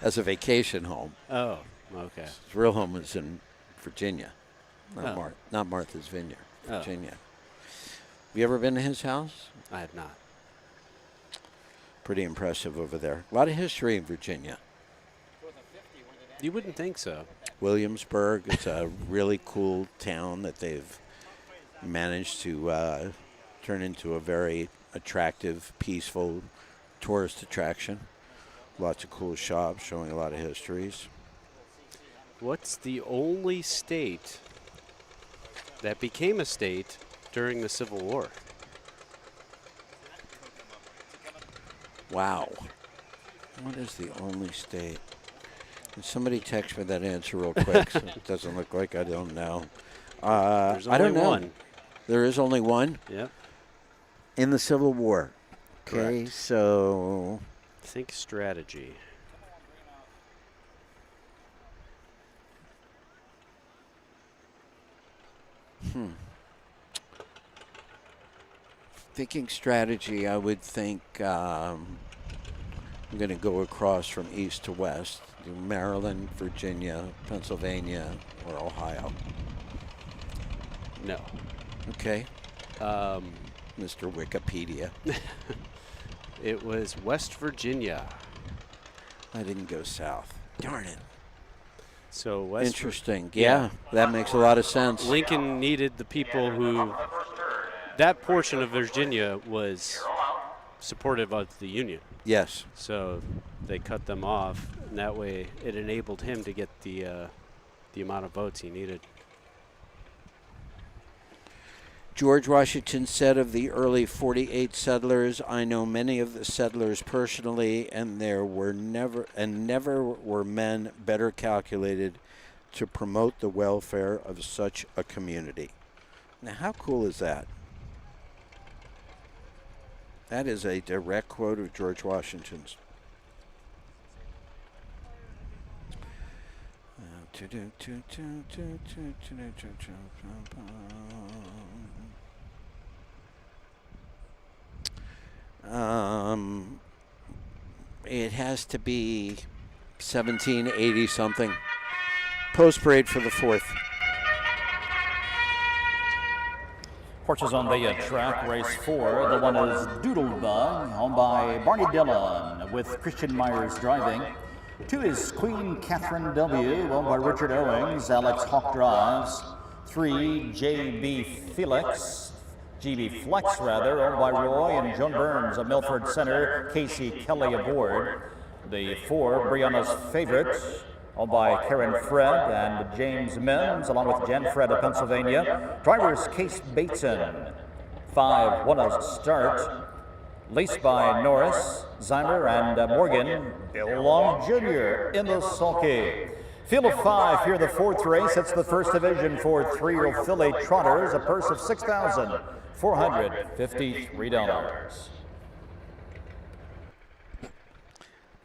as a vacation home. Oh, okay. His real home was in Virginia, not Martha's Vineyard, Virginia. Have you ever been to his house? I have not. Pretty impressive over there. A lot of history in Virginia. You wouldn't think so. Williamsburg, it's a really cool town that they've managed to turn into a very attractive, peaceful tourist attraction. Lots of cool shops showing a lot of histories. What's the only state that became a state during the Civil War? Wow. What is the only state? Can somebody text me that answer real quick? So it doesn't look like I don't know. There's I don't only know. one. There is only one? Yep. In the Civil War. Okay, Correct. so Think strategy. thinking strategy, I would think I'm going to go across from east to west. Do Maryland, Virginia, Pennsylvania, or Ohio. No. Okay. Mr. Wikipedia. It was West Virginia. I didn't go south. Darn it. So West Interesting. Yeah, that makes a lot of sense. Lincoln needed the people who, that portion of Virginia was supportive of the Union. Yes. So they cut them off, and that way it enabled him to get the amount of votes he needed. George Washington said of the early 48 settlers, I know many of the settlers personally, and there were never were men better calculated to promote the welfare of such a community. Now, how cool is that? That is a direct quote of George Washington's. It has to be 1780 something. Post parade for the 4th. Horses on the track, race 4. The one is Doodlebug, owned by Barney Dillon, with Christian Myers driving. 2 is Queen Catherine W., owned by Richard Owings. Alex Hawk drives. 3, GB Flex, owned by Roy and Joan Burns of Milford Center. Casey Kelly aboard. The 4, Brianna's Favorite, owned by Karen Fred and James Mims, along with Jen Fred of Pennsylvania. Drivers Case Bateson. 5, Wanna's Start, laced by Norris, Zymer, and Morgan. Bill Long Jr. in the sulky. Field of 5 here, the 4th race. It's the first division for 3-year-old filly trotters, a purse of $6,453.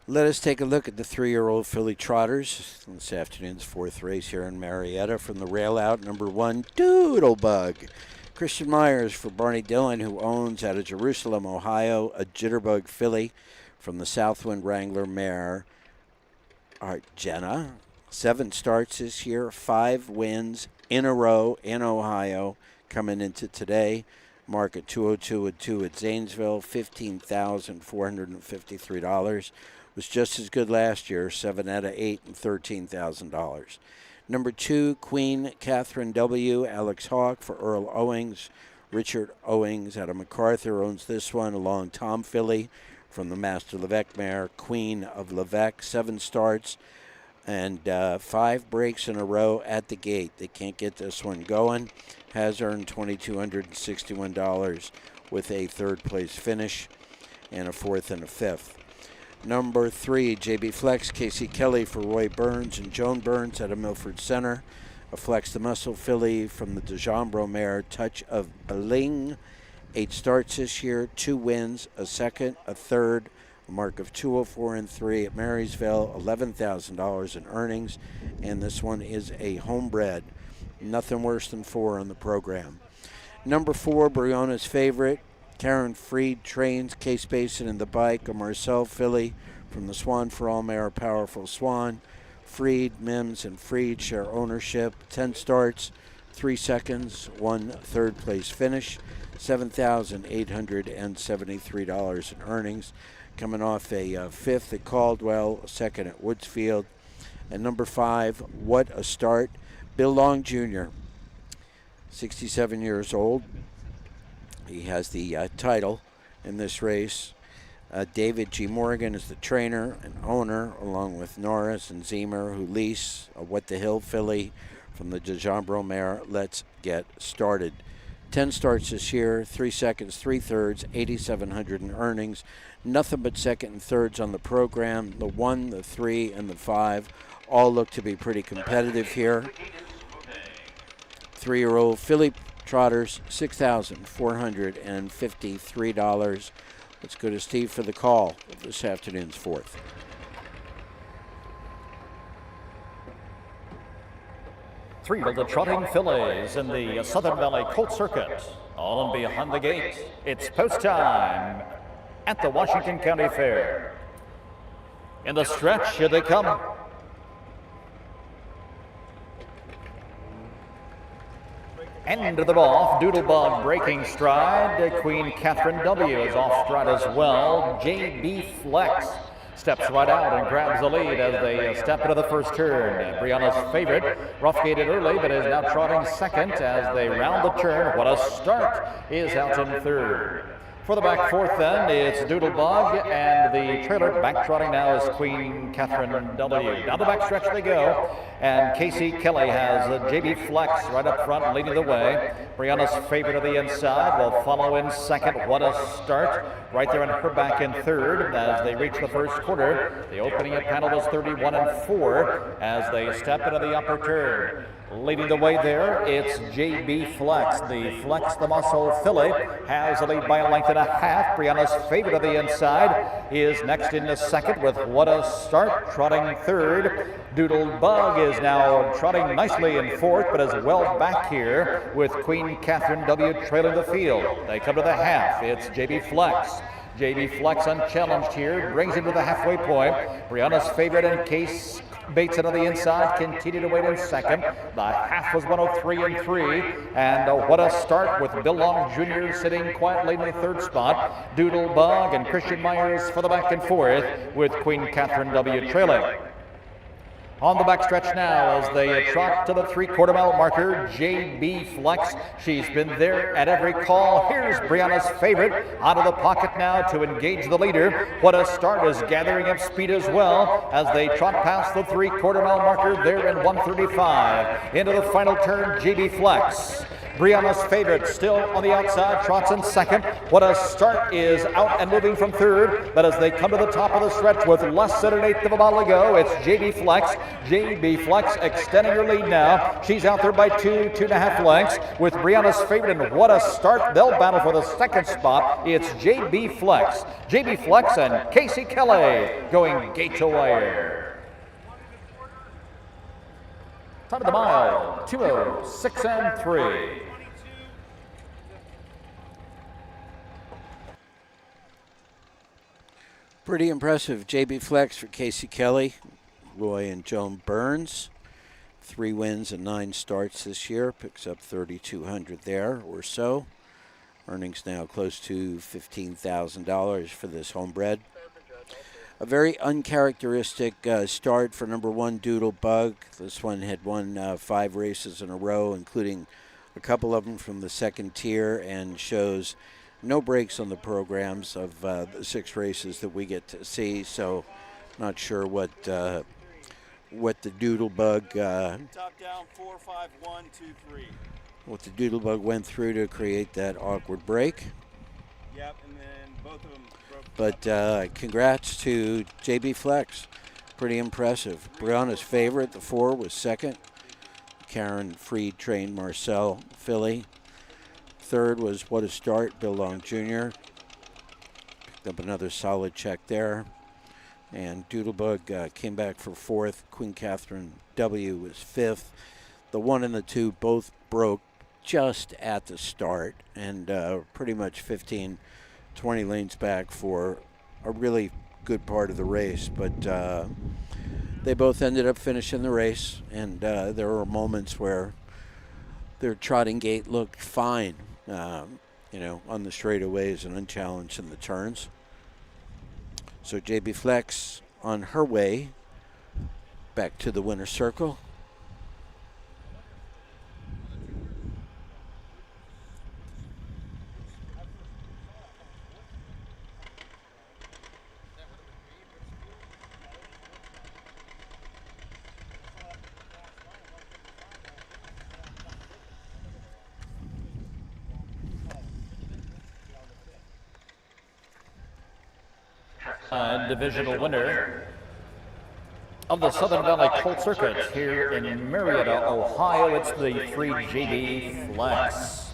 Let us take a look at the 3-year-old filly trotters. This afternoon's 4th race here in Marietta. From the rail out, number 1, Doodlebug. Christian Myers for Barney Dillon, who owns out of Jerusalem, Ohio, a Jitterbug filly from the Southwind Wrangler mare, Art Jenna. 7 starts this year, 5 wins in a row in Ohio coming into today. Market 202 and 2 at Zanesville, $15,453. Was just as good last year, 7 out of 8 and $13,000. Number 2, Queen Catherine W., Alex Hawk for Earl Owings. Richard Owings out of MacArthur owns this one, along Tom filly from the Master Levesque mare, Queen of Levesque. 7 starts and 5 breaks in a row at the gate. They can't get this one going. Has earned $2,261 with a 3rd place finish and a 4th and a 5th. Number 3, JB Flex, Casey Kelly for Roy Burns and Joan Burns out of Milford Center. A Flex the Muscle filly from the DeJambro mare, Touch of Bling. 8 starts this year, 2 wins, a 2nd, a 3rd, a mark of 204 and 3 at Marysville, $11,000 in earnings, and this one is a homebred. Nothing worse than 4 on the program. Number 4, Brianna's Favorite. Karen Freed trains Case Basin in the bike, a Marcel filly from the Swan for All mare, Powerful Swan. Freed, Mims, and Freed share ownership. 10 starts, 3 seconds, 1 3rd place finish, $7,873 in earnings. Coming off a 5th at Caldwell, a 2nd at Woodsfield. And number 5, What a Start, Bill Long Jr., 67 years old. He has the title in this race. David G. Morgan is the trainer and owner, along with Norris and Zemer, who lease a What the Hill filly from the DeJambro mare. Let's get started. 10 starts this year, 3 seconds, 3 thirds, 8,700 in earnings. Nothing but second and thirds on the program. The 1, the 3, and the 5 all look to be pretty competitive here. 3-year-old filly trotters, $6,453. Let's go to Steve for the call of this afternoon's fourth. Three of the trotting fillies in the Southern Valley Colt Circuit. All in behind the gate. It's post time at the Washington County Fair. In the stretch, here they come. End of the off, Doodlebug breaking stride. Queen Catherine W is off stride as well. JB Flex steps right out and grabs the lead as they step into the first turn. Brianna's favorite, rough gated early, but is now trotting second as they round the turn. What a start, is out in third. For the back fourth then, it's Doodlebug, and the trailer back trotting now is Queen Catherine W. Down the back stretch they go, and Casey Kelly has JB Flex right up front leading the way. Brianna's favorite of the inside will follow in second. What a start. Right there on her back in third as they reach the first quarter. The opening at panel was 31-4 as they step into the upper turn. Leading the way there, it's JB Flex. The Flex, the muscle filly, has the lead by a length and a half. Brianna's favorite of the inside is next into second with What a Start, trotting third. Doodlebug is now trotting nicely in fourth, but is well back here with Queen Catherine W trailing the field. They come to the half. It's JB Flex. JB Flex unchallenged here, brings him to the halfway point. Brianna's favorite in case Bates on the inside, continue to wait in second. The half was 103-3, and What a Start with Bill Long Jr. sitting quietly in the third spot. Doodlebug and Christian Myers for the back and forth with Queen Catherine W trailing. On the backstretch now as they trot to the 3/4 mile marker, JB Flex. She's been there at every call. Here's Brianna's favorite out of the pocket now to engage the leader. What a Start is gathering up speed as well as they trot past the 3/4 mile marker there in 1:35. Into the final turn, JB Flex. Brianna's favorite still on the outside, trots in second. What a Start is out and moving from third. But as they come to the top of the stretch with less than an eighth of a mile to go, it's JB Flex. JB Flex extending her lead now. She's out there by 2.5 lengths with Brianna's favorite and What a Start. They'll battle for the second spot. It's JB Flex. JB Flex and Casey Kelly going gate to wire. Time of the mile, 2:06.3. Pretty impressive. JB Flex for Casey Kelly, Roy and Joan Burns. 3 wins and 9 starts this year. Picks up $3,200 there or so. Earnings now close to $15,000 for this homebred. A very uncharacteristic start for number 1, Doodlebug. This one had won 5 races in a row, including a couple of them from the second tier, and shows no breaks on the programs of the 6 races that we get to see. So, not sure what the Doodlebug top down 4 5 1 2 3. What the Doodlebug went through to create that awkward break. Yep, and then both of them. But congrats to JB Flex. Pretty impressive. Brianna's favorite, the 4, was second. Karen Freed trained Marcel filly. Third was What a Start, Bill Long Jr. Picked up another solid check there. And Doodlebug came back for 4th. Queen Catherine W was 5th. The 1 and the 2 both broke just at the start, and pretty much 15-20 lanes back for a really good part of the race. But they both ended up finishing the race, and there were moments where their trotting gait looked fine, on the straightaways and unchallenged in the turns. So JB Flex on her way back to the winner's circle. Divisional winner of the Southern Valley Colt Circuit here in Marietta, Ohio. It's the 3 JB Flex.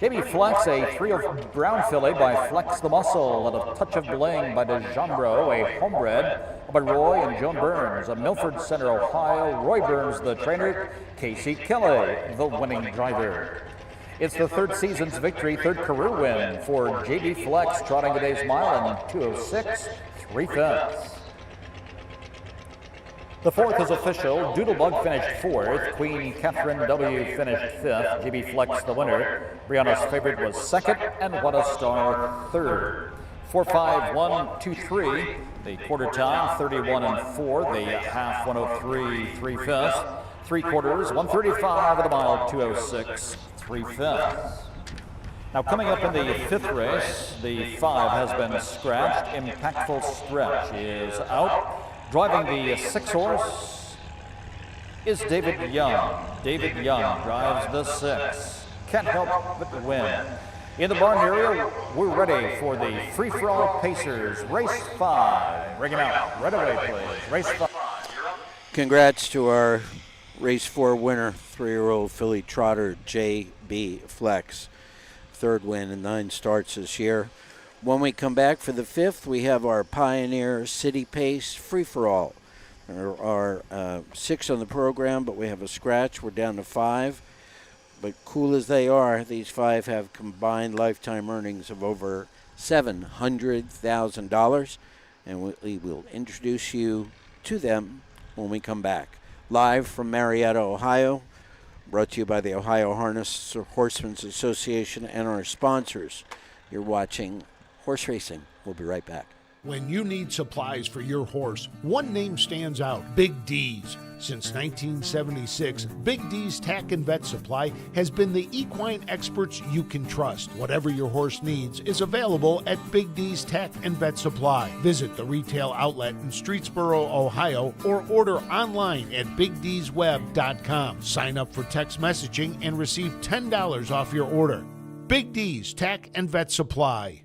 JB Flex, a 3 of brown fillet by Flex the Muscle, and a touch of bling by DeJambro, a homebred by Roy and Joan Burns of Milford Center, Ohio. Roy Burns, the trainer. Casey Kelly, the winning driver. It's the third season's victory, third career win for JB Flex, trotting today's mile in 2:06 3/5. The fourth is official. Doodlebug finished fourth. Queen Catherine W. finished fifth. JB Flex the winner. Brianna's favorite was second, and What a Star third. 4:51.23. The quarter time 31-4. The half 103 3/5. Three quarters 135 of the mile 2:06 3/5. Now coming up in the fifth race, the 5 has been scratched. Impactful Stretch is out. Driving the 6 horse is David Young. David Young drives the 6. Can't help but win. In the barn area, we're ready for the free-for-all Pacers. Race 5. Bring him out right away, please. Race 5. Congrats to our Race 4 winner, 3-year-old filly trotter JB Flex. Third win in 9 starts this year. When we come back for the 5th, we have our Pioneer City Pace free-for-all. There are 6 on the program, but we have a scratch. We're down to 5. But cool as they are, these 5 have combined lifetime earnings of over $700,000. And we will introduce you to them when we come back. Live from Marietta, Ohio. Brought to you by the Ohio Harness Horsemen's Association and our sponsors. You're watching Horse Racing. We'll be right back. When you need supplies for your horse, one name stands out: Big D's. Since 1976, Big D's Tack and Vet Supply has been the equine experts you can trust. Whatever your horse needs is available at Big D's Tack and Vet Supply. Visit the retail outlet in Streetsboro, Ohio, or order online at BigD'sWeb.com. Sign up for text messaging and receive $10 off your order. Big D's Tack and Vet Supply.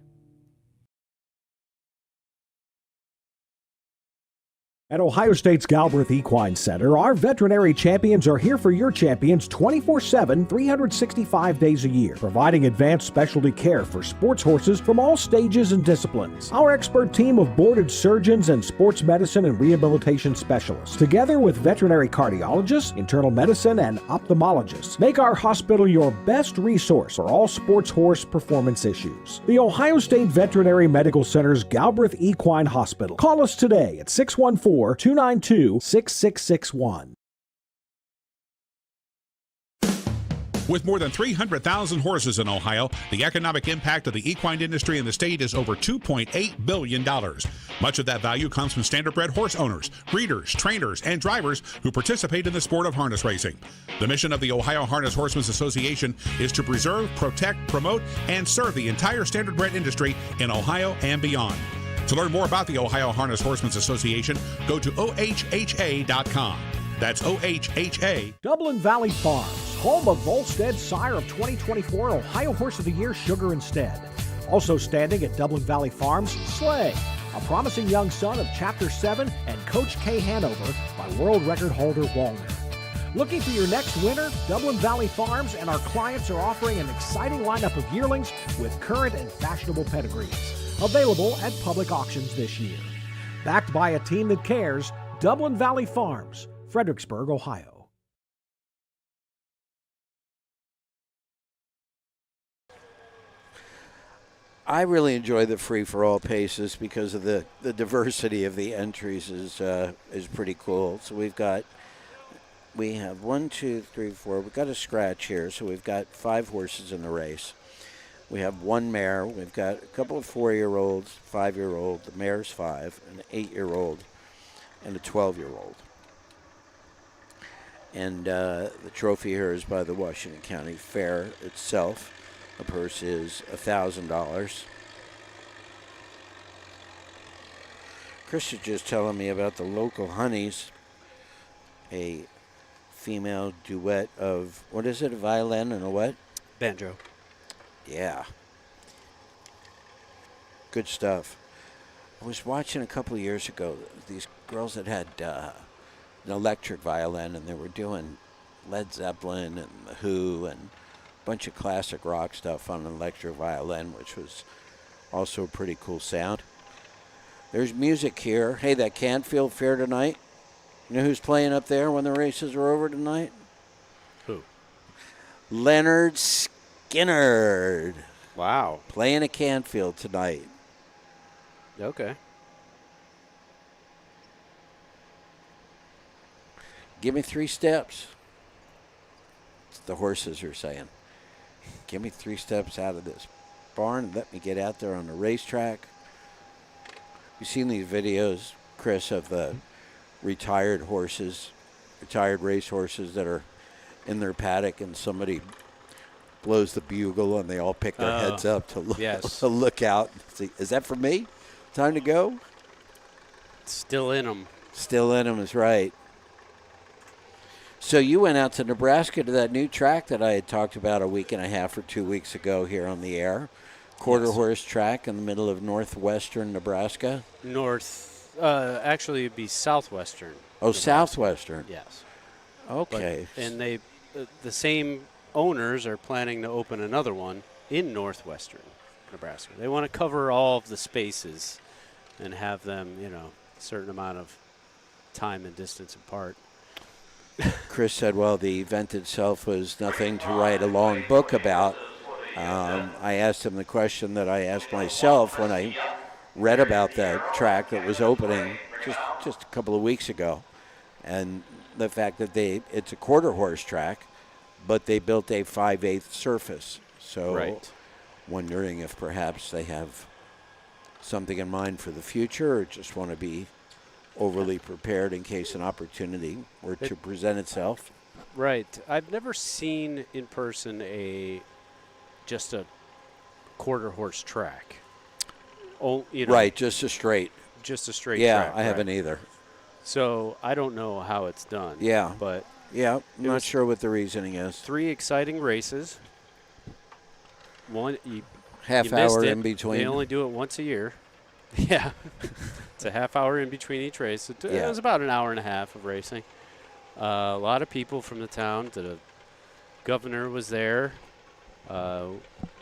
At Ohio State's Galbraith Equine Center, our veterinary champions are here for your champions 24/7, 365 days a year, providing advanced specialty care for sports horses from all stages and disciplines. Our expert team of boarded surgeons and sports medicine and rehabilitation specialists, together with veterinary cardiologists, internal medicine, and ophthalmologists, make our hospital your best resource for all sports horse performance issues. The Ohio State Veterinary Medical Center's Galbraith Equine Hospital. Call us today at 614-292-6661. With more than 300,000 horses in Ohio, the economic impact of the equine industry in the state is over $2.8 billion. Much of that value comes from standardbred horse owners, breeders, trainers, and drivers who participate in the sport of harness racing. The mission of the Ohio Harness Horsemen's Association is to preserve, protect, promote, and serve the entire standardbred industry in Ohio and beyond. To learn more about the Ohio Harness Horsemen's Association, go to ohha.com. That's OHHA. Dublin Valley Farms, home of Volstead Sire of 2024 Ohio Horse of the Year Sugar Instead. Also standing at Dublin Valley Farms, Slay, a promising young son of Chapter 7 and Coach K Hanover by world record holder Walner. Looking for your next winner? Dublin Valley Farms and our clients are offering an exciting lineup of yearlings with current and fashionable pedigrees. Available at public auctions this year. Backed by a team that cares, Dublin Valley Farms, Fredericksburg, Ohio. I really enjoy the free-for-all paces because of the diversity of the entries is pretty cool. So we have 1, 2, 3, 4. We've got a scratch here, so we've got 5 horses in the race. We have 1 mare. We've got a couple of 4-year-olds, 5-year-old. The mare's 5, an 8-year-old, and a 12-year-old. And the trophy here is by the Washington County Fair itself. The purse is $1,000. Chris is just telling me about the local honeys, a female duet of, what is it, a violin and a what? Banjo. Yeah. Good stuff. I was watching a couple of years ago these girls that had an electric violin, and they were doing Led Zeppelin and The Who and a bunch of classic rock stuff on an electric violin, which was also a pretty cool sound. There's music here. Hey, that Canfield Fair tonight. You know who's playing up there when the races are over tonight? Who? Leonard Skinner. Wow. Playing at Canfield tonight. Okay. Give me 3 steps. That's what the horses are saying. Give me 3 steps out of this barn and let me get out there on the racetrack. You've seen these videos, Chris, of the retired race horses that are in their paddock, and somebody blows the bugle and they all pick their heads up to look, to look out. See, is that for me? Time to go? Still in them. Still in them is right. So you went out to Nebraska to that new track that I had talked about a week and a half or 2 weeks ago here on the air. Quarter horse track in the middle of northwestern Nebraska. Actually, it'd be southwestern. Oh, Nebraska. Southwestern. Yes. Okay. But, and they, the same owners are planning to open another one in northwestern Nebraska. They want to cover all of the spaces and have them, a certain amount of time and distance apart. Chris said, well, the event itself was nothing to write a long book about. I asked him the question that I asked myself when I read about that track that was opening just a couple of weeks ago, and the fact that it's a quarter horse track, but they built a 5/8 surface. So wondering if perhaps they have something in mind for the future or just want to be overly prepared in case an opportunity were to present itself. Right. I've never seen in person just a quarter horse track. Oh, right, just a straight. Just a straight track. Yeah, I haven't either. So I don't know how it's done. Yeah. But I'm not sure what the reasoning is. 3 exciting races. One half hour in between. They only do it once a year. Yeah. It's a half hour in between each race. It was about an hour and a half of racing. A lot of people from the town. The governor was there.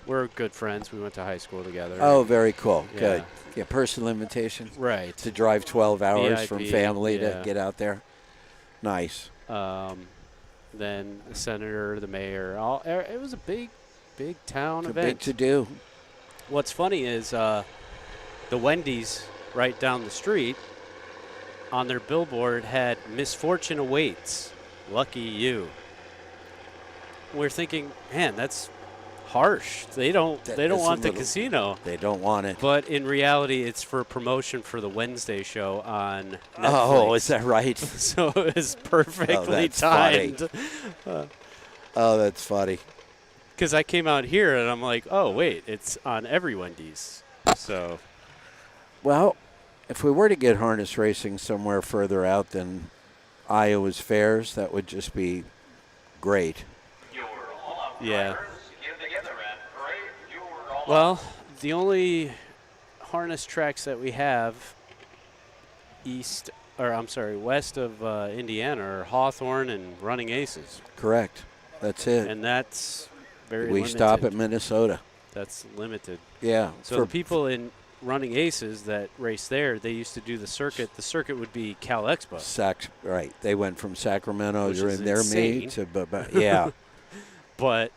We're good friends. We went to high school together. Oh, very cool. Yeah. Good. Yeah, personal invitation. Right. To drive 12 hours VIP, from family to get out there. Nice. Then the senator, the mayor. It was a big town event. Big to do. What's funny is the Wendy's right down the street on their billboard had "Misfortune awaits. Lucky you." We're thinking, man, that's harsh. They don't want the casino. They don't want it. But in reality, it's for promotion for the Wednesday show on Netflix. Oh, is that right? So it's perfectly timed. Oh, that's funny. Because I came out here and I'm like, oh, wait, it's on every Wendy's. So, well, if we were to get harness racing somewhere further out than Iowa's fairs, that would just be great. Yeah. Well, the only harness tracks that we have west of Indiana are Hawthorne and Running Aces. Correct. That's it. And that's very We limited. stop at Minnesota. That's limited. Yeah. So the people in Running Aces that race there, they used to do the circuit. The circuit would be Cal Expo. Right. They went from Sacramento during their insane. meet to yeah. But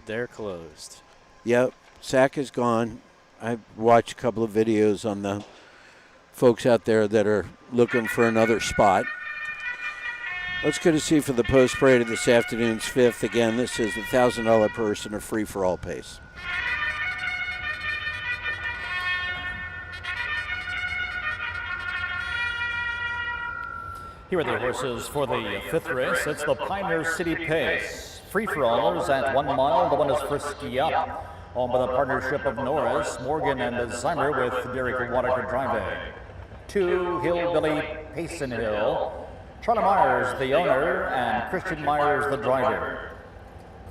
they're closed. Yep. SAC is gone. I've watched a couple of videos on the folks out there that are looking for another spot. Let's go to see for the post parade of this afternoon's 5th. Again, this is the $1,000 person of free-for-all pace. Here are the horses for the 5th race. It's the Pioneer City Pace. Free-for-allers at 1 mile. The one is Frisky Up. Owned by the partnership of Norris, Morgan, and Zymer with Derek Wannaker driving. 2, Hillbilly Payson Hill. Charlie Myers, the owner, and Christian Myers, the driver.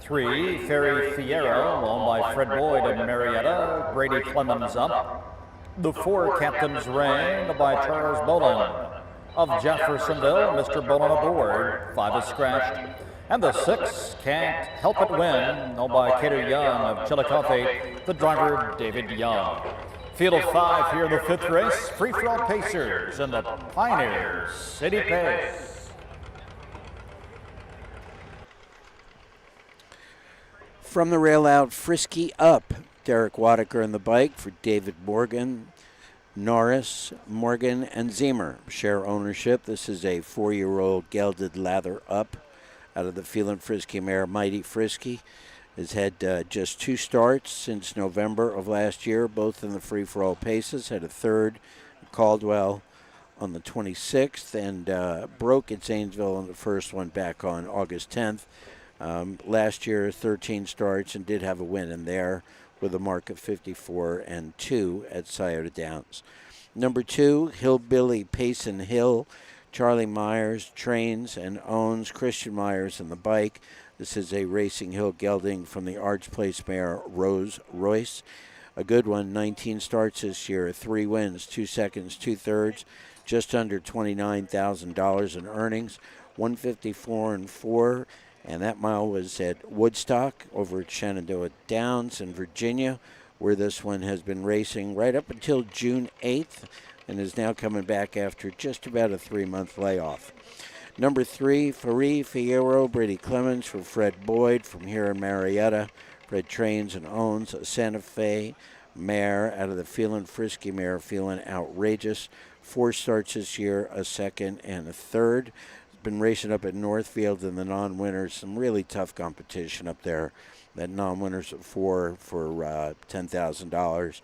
3, Ferry Fierro, owned by Fred Boyd and Marietta, Brady Clemens up. The 4, Captain's Reign by Charles Bolin of Jeffersonville. Mr. Bolin aboard. 5 is scratched. And the 6, Can't Help It Win, owned by Cater Young of Chillicothe, the driver David Young. Field of 5 here in the 5th race. Free-for-all pacers and the Pioneers City Pace. From the rail out, Frisky Up. Derek Wadaker in the bike for David Morgan, Norris, Morgan, and Zemer. Share ownership. This is a 4-year-old gelded lather up out of the Feelin' Frisky mare, Mighty Frisky. Has had just 2 starts since November of last year, both in the free-for-all paces. Had a third at Caldwell on the 26th and broke at Zanesville on the first one back on August 10th. Last year, 13 starts and did have a win in there with a mark of 54-2 at Scioto Downs. Number 2, Hillbilly Payson Hill. Charlie Myers trains and owns Christian Myers in the bike. This is a Racing Hill gelding from the Arch Place mare Rose Royce. A good one, 19 starts this year, 3 wins, 2 seconds, 2 thirds, just under $29,000 in earnings, 154-4. And that mile was at Woodstock over at Shenandoah Downs in Virginia, where this one has been racing right up until June 8th and is now coming back after just about a 3-month layoff. Number 3, Farie Fierro, Brady Clemens for Fred Boyd from here in Marietta. Fred trains and owns a Santa Fe mare out of the Feelin' Frisky mare, Feelin' Outrageous. 4 starts this year, a second and a third. Been racing up at Northfield in the non-winners. Some really tough competition up there. That non-winners at 4 for $10,000.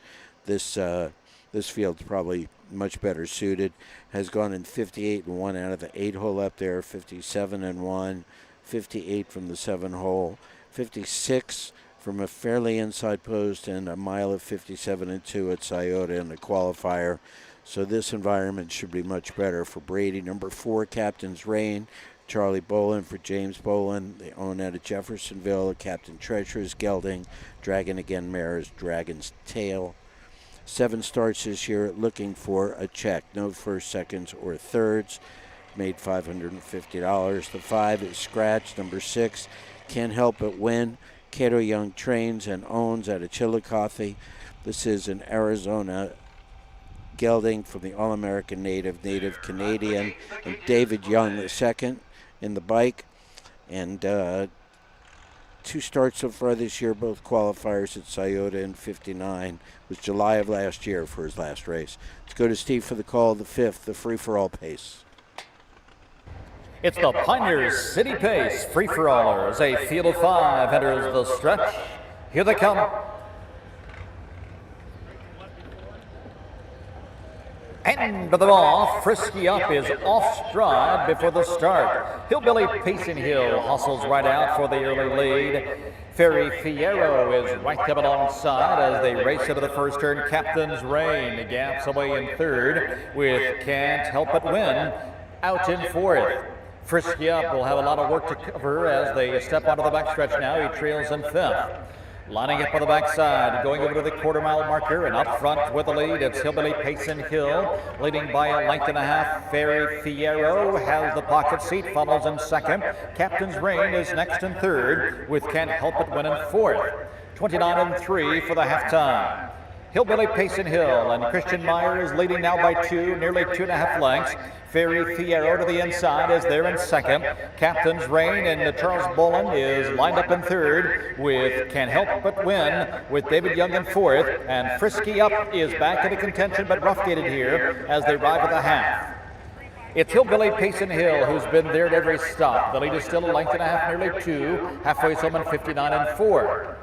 This field's probably much better suited. Has gone in 58-1 out of the 8-hole up there, 57-1, 58 from the 7-hole, 56 from a fairly inside post, and a mile of 57-2 at Scioto in the qualifier. So this environment should be much better for Brady. Number 4, Captain's Reign. Charlie Bolin for James Bolin. They own out of Jeffersonville. Captain Treacher's gelding. Dragon Again mares, Dragon's Tail. 7 starts this year, looking for a check. No first, seconds, or thirds. Made $550. The 5 is scratched. Number 6, Can't Help But Win. Cato Young trains and owns out of Chillicothe. This is an Arizona gelding from the All-American Native Canadian, and David Young the second in the bike. And 2 starts so far this year, both qualifiers at Scioto in 59. It was July of last year for his last race. Let's go to Steve for the call, the 5th, the free-for-all pace. It's the Pioneers City Pace free-for-allers. A field of 5 enters the stretch. Here they come. End of them off. Frisky Up is off stride before the start. Hillbilly Pacing Hill hustles right out for the early lead. Ferry Fierro is right up alongside as they race into the first turn. Captain's Reign gaps away in third with Can't Help But Win out in fourth. Frisky Up will have a lot of work to cover as they step onto the backstretch now. He trails in 5th. Lining up on the backside, going over to the quarter-mile marker, and up front with the lead, it's Hillbilly Payson Hill, leading by a length and a half. Ferry Fierro has the pocket seat, follows in second. Captain's Reign is next in third, with Can't Help It Win in fourth. 29-3 for the halftime. Hillbilly Payson Hill and Christian Myers leading now by 2, nearly 2.5 lengths. Ferry Fierro to the inside is there in second. Captain's Reign and Charles Bolin is lined up in third with Can't Help But Win with David Young in fourth. And Frisky Up is back into contention but rough-gated here as they arrive at the half. It's Hillbilly Payson Hill who's been there at every stop. The lead is still a length and a half, nearly 2. Halfway home in 59-4.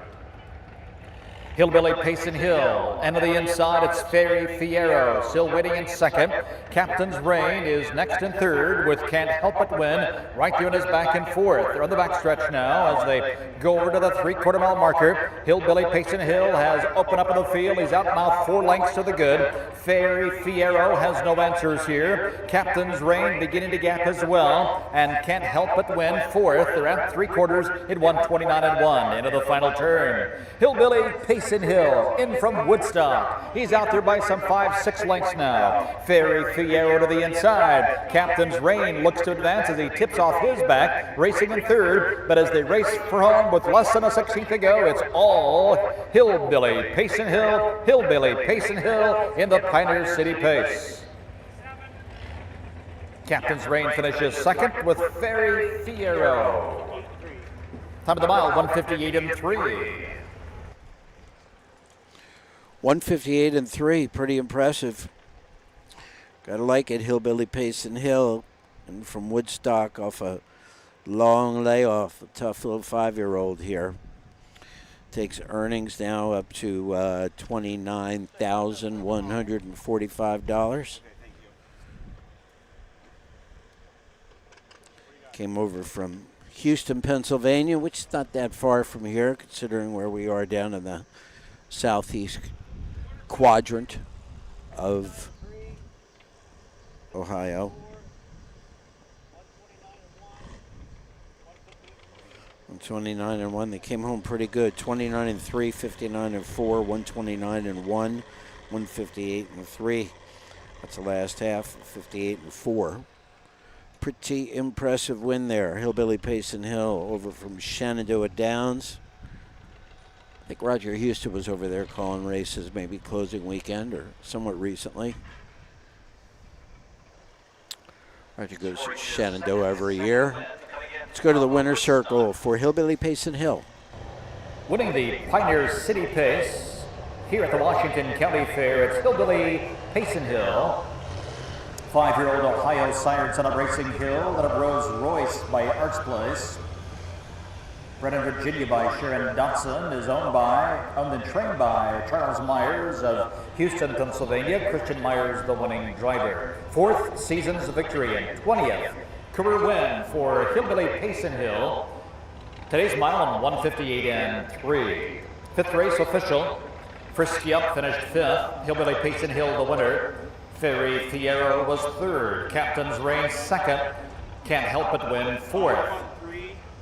Hillbilly Payson Hill, and to the inside it's Ferry Fierro, still waiting in second. Captain's Reign is next in third with Can't Help But Win, right there in his back in fourth. They're on the backstretch now as they go over to the 3/4 mile marker. Hillbilly Payson Hill has opened up in the field. He's out now 4 lengths to the good. Ferry Fierro has no answers here. Captain's Reign beginning to gap as well, and Can't Help But Win fourth. They're at 3/4 at 129-1 into the final turn. Hillbilly Payson Payson Hill in from Woodstock. He's out there by some 5-6 lengths now. Ferry Fierro to the inside. Captain's Reign looks to advance as he tips off his back, racing in third. But as they race for home with less than a 16th to go, it's all Hillbilly Payson Hill, Hillbilly Payson Hill in the Pioneer City Pace. Captain's Reign finishes second with Ferry Fierro. Time of the mile, 1:58 and 3. 1:58 and 3, pretty impressive. Gotta like it, Hillbilly Payson Hill, and from Woodstock off a long layoff, a tough little 5-year-old here. Takes earnings now up to $29,145. Came over from Houston, Pennsylvania, which is not that far from here, considering where we are down in the southeast quadrant of Ohio. On 29 and 1, they came home pretty good. 29 and 3, 59 and 4, 129 and 1, 158 and 3. That's the last half, 58 and 4. Pretty impressive win there. Hillbilly Payson Hill over from Shenandoah Downs. I think Roger Houston was over there calling races maybe closing weekend or somewhat recently. Roger goes to Shenandoah every year. Let's go to the winner's circle for Hillbilly Payson Hill. Winning the Pioneer City Pace here at the Washington County Fair, it's Hillbilly Payson Hill. 5-year-old Ohio sire and son of Racing Hill, that of Rose Royce by Arts Place. Bred in Virginia by Sharon Dotson, is owned and trained by Charles Myers of Houston, Pennsylvania. Christian Myers, the winning driver. 4th season's victory and 20th career win for Hillbilly Payson Hill. Today's mile on 1:58 and 3. 5th race official. Frisky Up finished 5th. Hillbilly Payson Hill, the winner. Ferry Fierro was 3rd. Captain's Reign 2nd. Can't Help But Win 4th.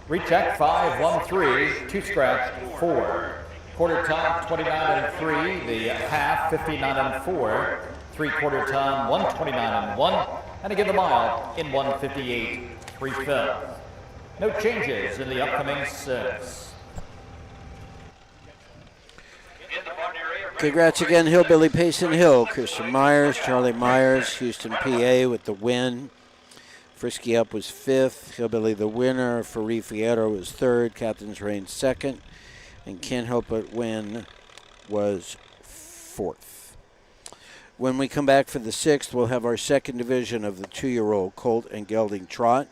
Recheck 5-1-3, 2 scratch 4. Quarter time 29 and 3. The half 59 and 4. 3/4 time 129 and 1. And again the mile in 1:58 3/5. No changes in the upcoming 6. Congrats again, Hillbilly Payson Hill. Christian Myers, Charlie Myers, Houston, PA with the win. Frisky Up was 5th. Hillbilly the winner. Ferry Fierro was 3rd. Captain's Reign 2nd. And Can't Help But Win was 4th. When we come back for the 6th, we'll have our second division of the 2-year-old Colt and Gelding Trot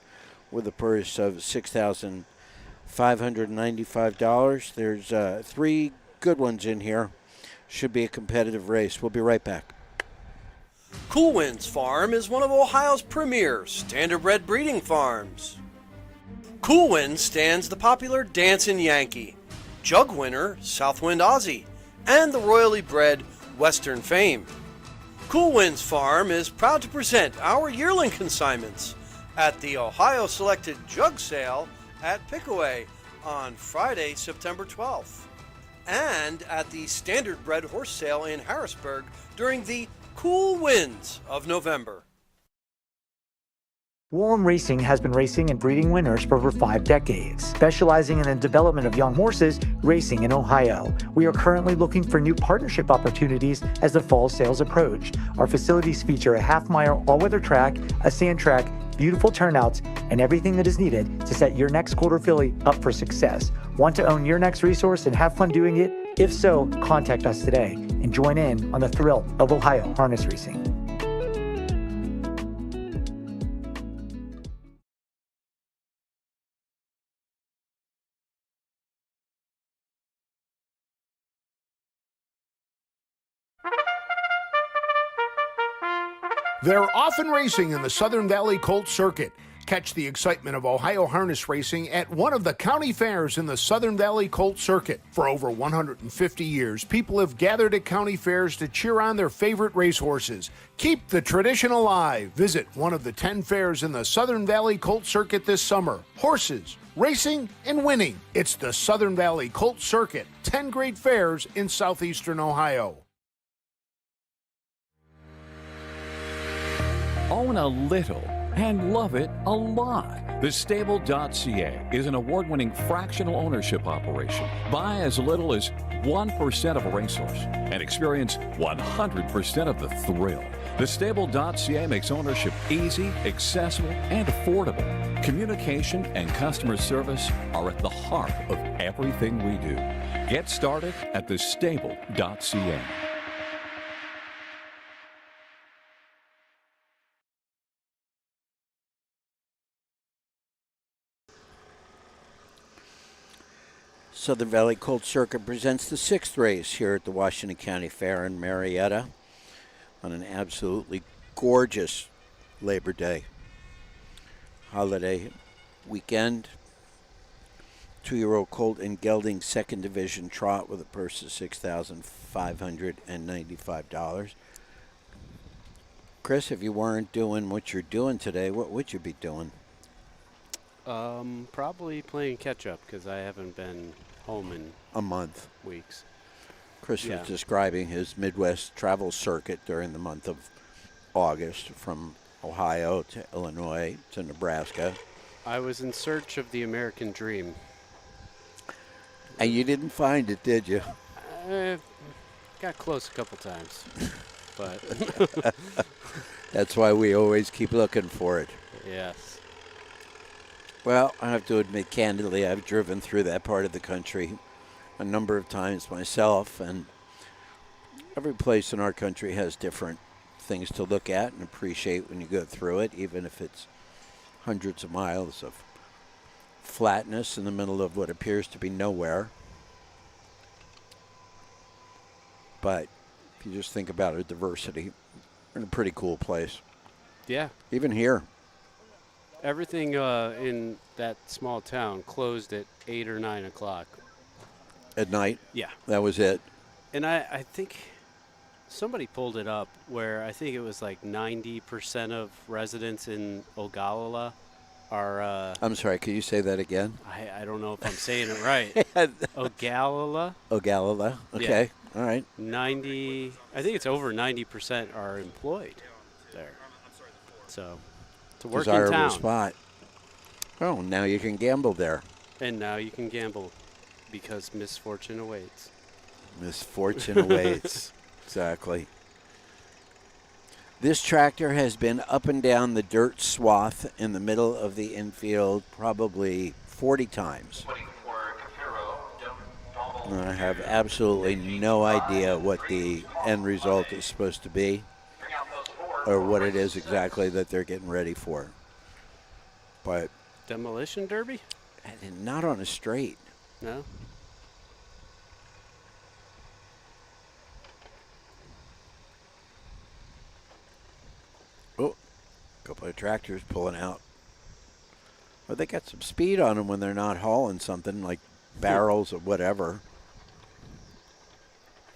with a purse of $6,595. There's 3 good ones in here. Should be a competitive race. We'll be right back. Cool Winds Farm is one of Ohio's premier standardbred breeding farms. Cool Winds stands the popular Dancin' Yankee, jug winner Southwind Aussie, and the royally bred Western Fame. Cool Winds Farm is proud to present our yearling consignments at the Ohio Selected Jug Sale at Pickaway on Friday, September 12th. And at the Standardbred Horse Sale in Harrisburg during the cool winds of November. Wallem Racing has been racing and breeding winners for over 5 decades, specializing in the development of young horses racing in Ohio. We are currently looking for new partnership opportunities as the fall sales approach. Our facilities feature a half-mile all-weather track, a sand track, beautiful turnouts, and everything that is needed to set your next quarter filly up for success. Want to own your next resource and have fun doing it? If so, contact us today and join in on the thrill of Ohio harness racing. They're often racing in the Southern Valley Colt Circuit. Catch the excitement of Ohio harness racing at one of the county fairs in the Southern Valley Colt Circuit. For over 150 years, people have gathered at county fairs to cheer on their favorite racehorses. Keep the tradition alive. Visit one of the 10 fairs in the Southern Valley Colt Circuit this summer. Horses, racing, and winning. It's the Southern Valley Colt Circuit, 10 great fairs in southeastern Ohio. Own a little and love it a lot. TheStable.ca is an award-winning fractional ownership operation. Buy as little as 1% of a racehorse and experience 100% of the thrill. TheStable.ca makes ownership easy, accessible, and affordable. Communication and customer service are at the heart of everything we do. Get started at TheStable.ca. Southern Valley Colt Circuit presents the 6th race here at the Washington County Fair in Marietta on an absolutely gorgeous Labor Day holiday weekend. 2-year-old Colt and Gelding 2nd Division trot with a purse of $6,595. Chris, if you weren't doing what you're doing today, what would you be doing? Probably playing catch up because I haven't been home in a month. Weeks. Chris was describing his Midwest travel circuit during the month of August from Ohio to Illinois to Nebraska. I was in search of the American dream. And you didn't find it, did you? Got close a couple times, but that's why we always keep looking for it. Yes. Well, I have to admit candidly, I've driven through that part of the country a number of times myself, and every place in our country has different things to look at and appreciate when you go through it, even if it's hundreds of miles of flatness in the middle of what appears to be nowhere. But if you just think about our diversity, we're in a pretty cool place. Yeah. Even here. Everything in that small town closed at 8 or 9 o'clock. At night? Yeah. That was it. And I think somebody pulled it up where I think it was like 90% of residents in Ogallala are... I'm sorry, could you say that again? I don't know if I'm saying it right. Ogallala? Ogallala, okay. Yeah. All right. 90, I think it's over 90% are employed there. So... It's a working desirable town. Spot. Oh, now you can gamble there. And now you can gamble because misfortune awaits. Misfortune awaits. Exactly. This tractor has been up and down the dirt swath in the middle of the infield probably 40 times. And I have absolutely no idea what the end result is supposed to be, or what it is exactly that they're getting ready for. But Demolition Derby? Not on a straight. No. Oh, a couple of tractors pulling out. Well, they got some speed on them when they're not hauling something like barrels or whatever.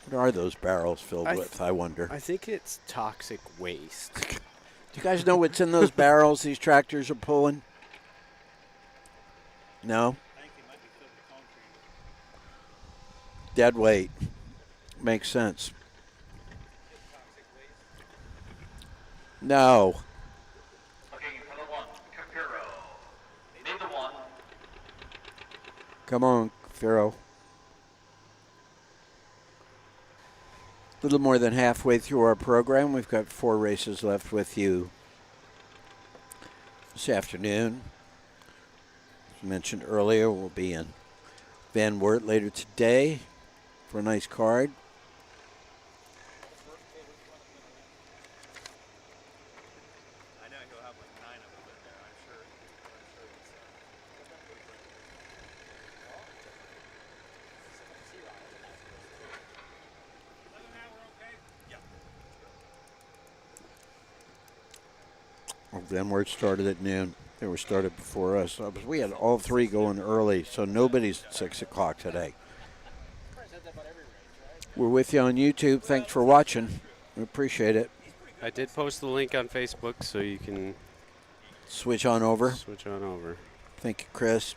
What are those barrels filled with, I wonder? I think it's toxic waste. Do you guys know what's in those barrels these tractors are pulling? No? Dead weight. Makes sense. No. Come on, Pharaoh. A little more than halfway through our program. We've got 4 races left with you this afternoon. As mentioned earlier, we'll be in Van Wert later today for a nice card. Van Wert started at noon. They were started before us. We had all 3 going early, so nobody's at 6 o'clock today. We're with you on YouTube. Thanks for watching. We appreciate it. I did post the link on Facebook, so you can switch on over. Switch on over. Thank you, Chris.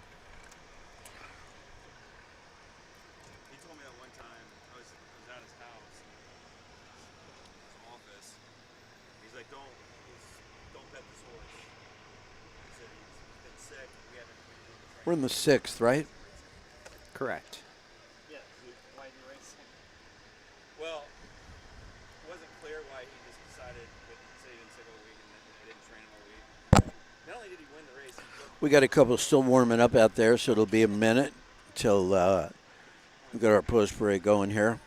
We're in the 6th, right? Correct. Yeah, why is he racing? Well, it wasn't clear why he just decided to say he didn't sick all week and then they didn't train him all week. Not only did he win the race, We got a couple still warming up out there, so it'll be a minute till we got our post parade going here.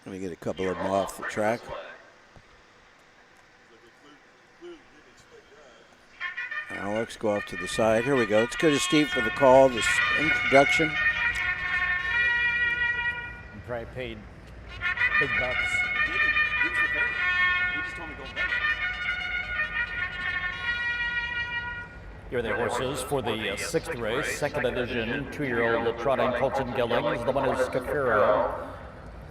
Let me get a couple of them off the track. Alex, go off to the side. Here we go. Let's go to Steve for the call, this introduction. You probably paid big bucks. he was the favorite. He just told me go bet. Here are the horses for the 6th race, 2nd division, 2-year-old trotting Colton Gillings. The one is Scafero.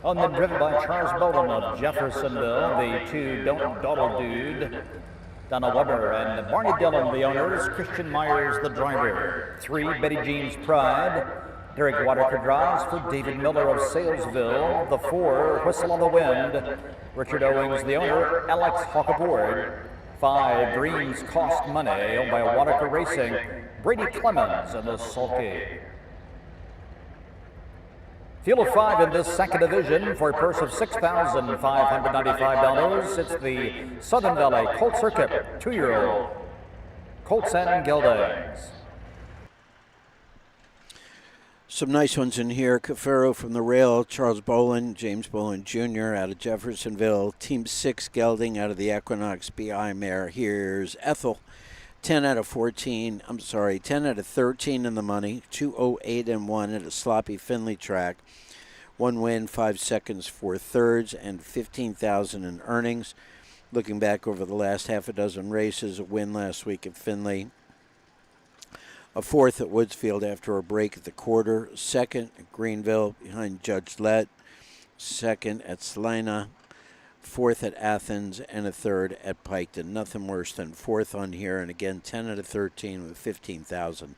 On the driven by Charles Bowden of Jeffersonville, the 2 Don't Dawdle Dude, Donna Weber and Barney Dillon, the owners, Christian Myers, the driver. 3 Betty Jean's Pride, Derek Waterker drives for David Miller of Salesville. The 4 Whistle on the Wind, Richard Owings, the owner, Alex Hawk aboard. 5 Dreams Cost Money, owned by Waterker Racing, Brady Clemens and the Sulky. Field of 5 in this 2nd division for a purse of $6,595. It's the Southern Valley Colt Circuit 2-year-old Colts and Geldings. Some nice ones in here. Cafaro from the rail, Charles Boland, James Boland Jr. out of Jeffersonville. Team 6 Gelding out of the Equinox BI mare. Here's Ethel. 10 out of 13 in the money. 208-1 at a sloppy Finley track. 1 win, 5 seconds, 4 thirds, and $15,000 in earnings. Looking back over the last half a dozen races, a win last week at Finley. A 4th at Woodsfield after a break at the quarter. 2nd at Greenville behind Judge Lett. 2nd at Salina. 4th at Athens, and a 3rd at Piketon. Nothing worse than 4th on here, and again 10 out of 13 with $15,000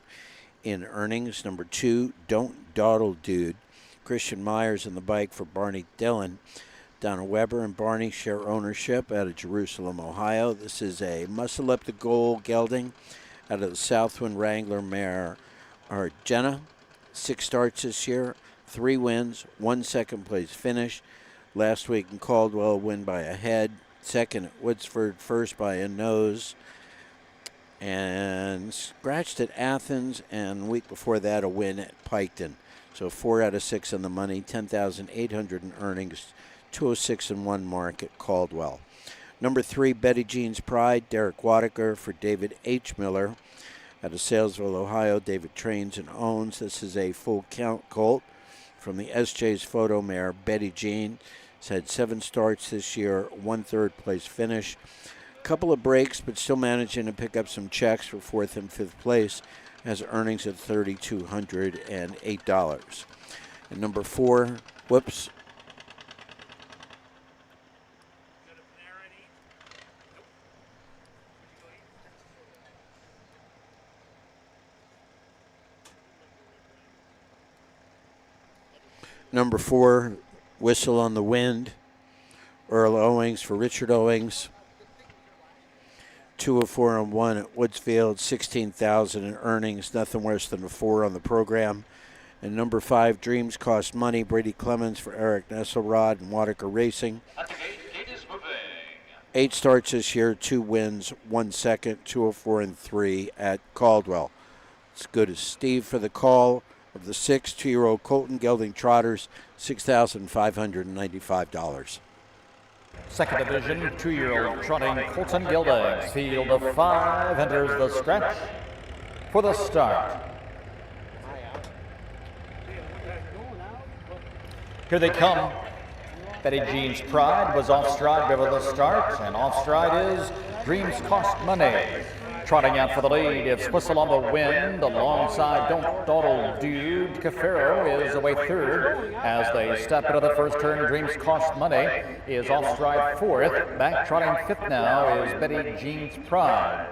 in earnings. Number 2, Don't Dawdle Dude. Christian Myers in the bike for Barney Dillon. Donna Weber and Barney share ownership out of Jerusalem, Ohio. This is a Muscle Up the Goal gelding out of the Southwind Wrangler mare Argena. 6 starts this year, 3 wins, 1 second place finish. Last week in Caldwell, win by a head. 2nd at Woodsford, 1st by a nose. And scratched at Athens, and the week before that, a win at Piketon. So 4 out of 6 in the money, $10,800 in earnings, 206-1 mark at Caldwell. Number 3, Betty Jean's Pride, Derek Wattaker for David H. Miller. Out of Salesville, Ohio, David trains and owns. This is a full count colt from the SJ's photo mare, Betty Jean. He's had 7 starts this year, 1 third place finish. Couple of breaks, but still managing to pick up some checks for 4th and 5th place. Has earnings at $3,208. And number 4, whoops. Number 4, Whistle on the Wind. Earl Owings for Richard Owings. 204-1 at Woodsfield, $16,000 in earnings, nothing worse than a 4 on the program. And number 5, Dreams Cost Money, Brady Clemens for Eric Nesselrod and Wattaker Racing. 8 starts this year, 2 wins, 1 second, 204-3 at Caldwell. Let's go to Steve for the call of the 6 2-year-old Colton Gelding Trotters, $6,595. 2nd division, 2-year-old trotting Colton Geldings. Field of 5 enters the stretch for the start. Here they come. Betty Jean's Pride was off stride before the start, and off stride is Dreams Cost Money. Trotting out for the lead, it's Whistle on the Wind. Alongside Don't Dawdle Dude, Cafaro is away 3rd. As they step into the first turn, Dreams Cost Money is off stride 4th. Back trotting 5th now is Betty Jean's Pride.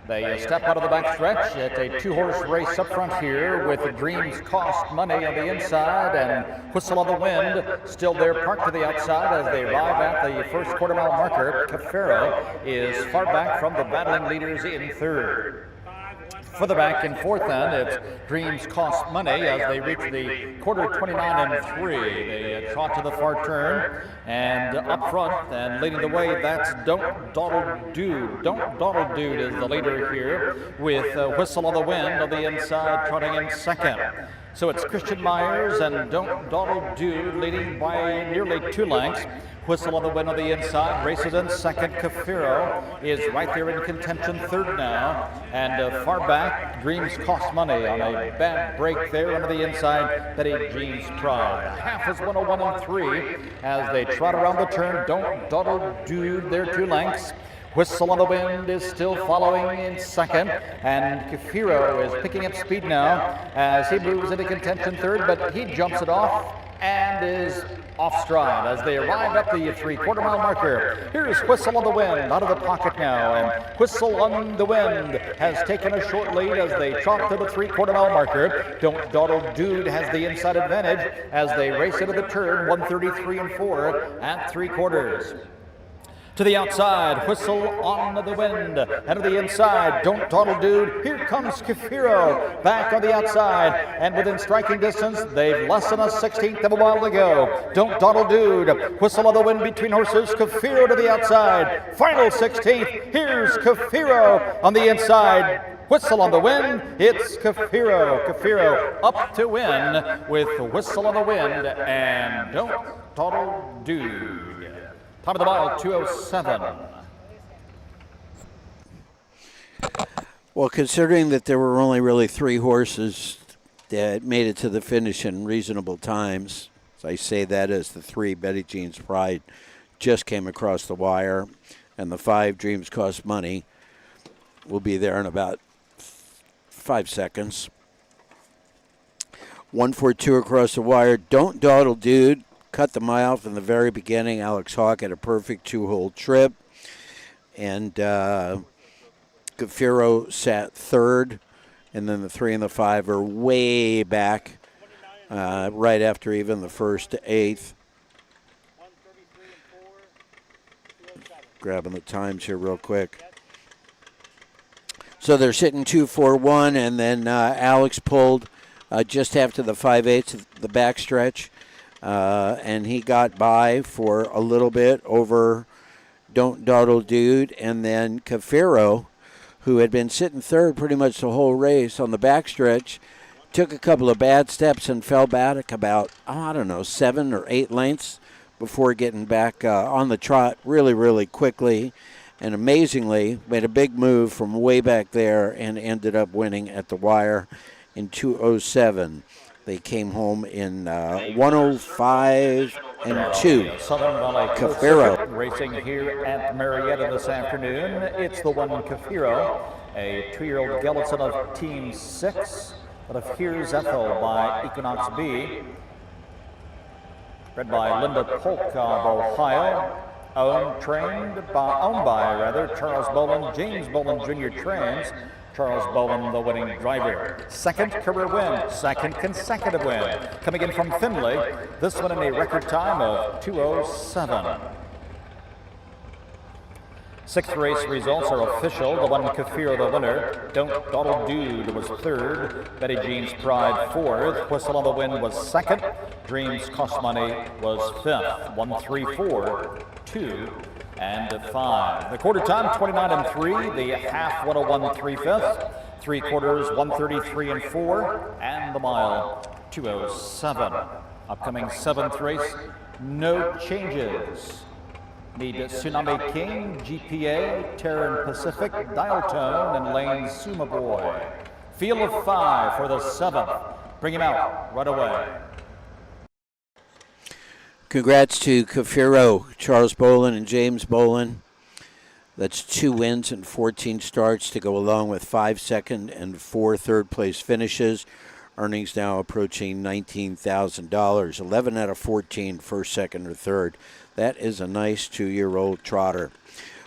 They step out of the back stretch at a 2-horse race up front here with Dreams Cost Money on the inside and Whistle on the Wind still there parked to the outside as they arrive at the first quarter-mile marker. Cafaro is far back from the battling leaders in 3rd. Further back in fourth then, it's Dreams Cost Money as they reach the quarter 29 and 3. They trot to the far turn, and up front and leading the way, that's Don't Dawdle Dude. Don't Dawdle Dude is the leader here with Whistle on the Wind on the inside, trotting in second. So it's Christian Myers and Don't Dawdle Dude leading by nearly 2 lengths. Whistle on the Wind on the inside, races in second. Cafiro is right there in contention, third now. And far back, Dreams Cost Money on a bad break there under the inside. Betty Jean's Pride. Half is 101 and 3 as they trot around the turn. Don't Dawdle Dude, they're 2 lengths. Whistle on the Wind is still following in second, and Cafiro is picking up speed now as he moves into contention third, but he jumps it off and is off stride as they arrive at the 3/4 mile marker. Here's Whistle on the Wind out of the pocket now, and Whistle on the Wind has taken a short lead as they trot to the 3/4 mile marker. Don't Dawdle Dude has the inside advantage as they race into the turn, 133 and 4 at 3/4. To the outside, Whistle on the Wind, and to the inside, Don't Dawdle Dude. Here comes Cafiro back on the outside, and within striking distance, they've less than a 16th of a mile to go. Don't Dawdle Dude, Whistle on the Wind between horses, Cafiro to the outside. Final 16th, here's Cafiro on the inside. Whistle on the Wind, it's Cafiro. Cafiro up to win with Whistle on the Wind and Don't Dawdle Dude. Top of the mile, 2:07. Well, considering that there were only really 3 horses that made it to the finish in reasonable times, as I say that as the 3, Betty Jean's Pride, just came across the wire, and the 5, Dreams Cost Money, will be there in about 5 seconds. 142 across the wire. Don't Dawdle Dude cut the mile from the very beginning. Alex Hawk had a perfect 2-hole trip. And Cafiro sat third. And then the 3 and the 5 are way back right after even the first to 8th. Grabbing the times here real quick. So they're sitting 2-4-1. And then Alex pulled just after the 5/8 of the backstretch. And he got by for a little bit over Don't Dawdle Dude, and then Cafiro, who had been sitting third pretty much the whole race on the backstretch, took a couple of bad steps and fell back about, 7 or 8 lengths before getting back on the trot really, really quickly, and amazingly made a big move from way back there and ended up winning at the wire in 2:07. They came home in 1:05 and 2. Southern Valley Cafiro racing here at Marietta this afternoon. It's the one Cafiro, a 2-year-old Gellison of Team 6. But of Here's Ethel by Equinox B. Bred by Linda Polk of Ohio. Owned by Charles Boland, James Boland Jr. trains. Charles Boland, the winning driver. Second career win, second consecutive win. Coming in from Findlay, this one in a record time of 2:07. 6th race results are official. The one Cafiro, the winner. Don't Dawdle Dude was third. Betty Jean's Pride fourth. Whistle on the Wind was second. Dreams Cost Money was fifth. 1, 3, 4, 2, and 5. The quarter time, 29 and 3. The half, 101 3/5. 3/4, 133 and 4. And the mile, 2:07. Upcoming 7th race, no changes. Need Tsunami King, GPA, Terran Pacific, Dial Tone, and Lane Suma Boy. Field of 5 for the 7th. Bring him out right away. Congrats to Cafiro, Charles Boland, and James Boland. That's 2 wins and 14 starts to go along with 5 second and 4 third-place finishes. Earnings now approaching $19,000. 11 out of 14, first, second, or third. That is a nice 2-year-old trotter.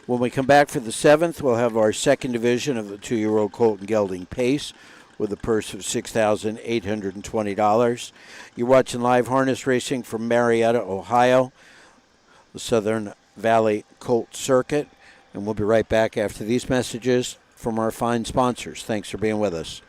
When we come back for the 7th, we'll have our second division of the 2-year-old Colton Gelding Pace with a purse of $6,820. You're watching live harness racing from Marietta, Ohio, the Southern Valley Colt Circuit. And we'll be right back after these messages from our fine sponsors. Thanks for being with us.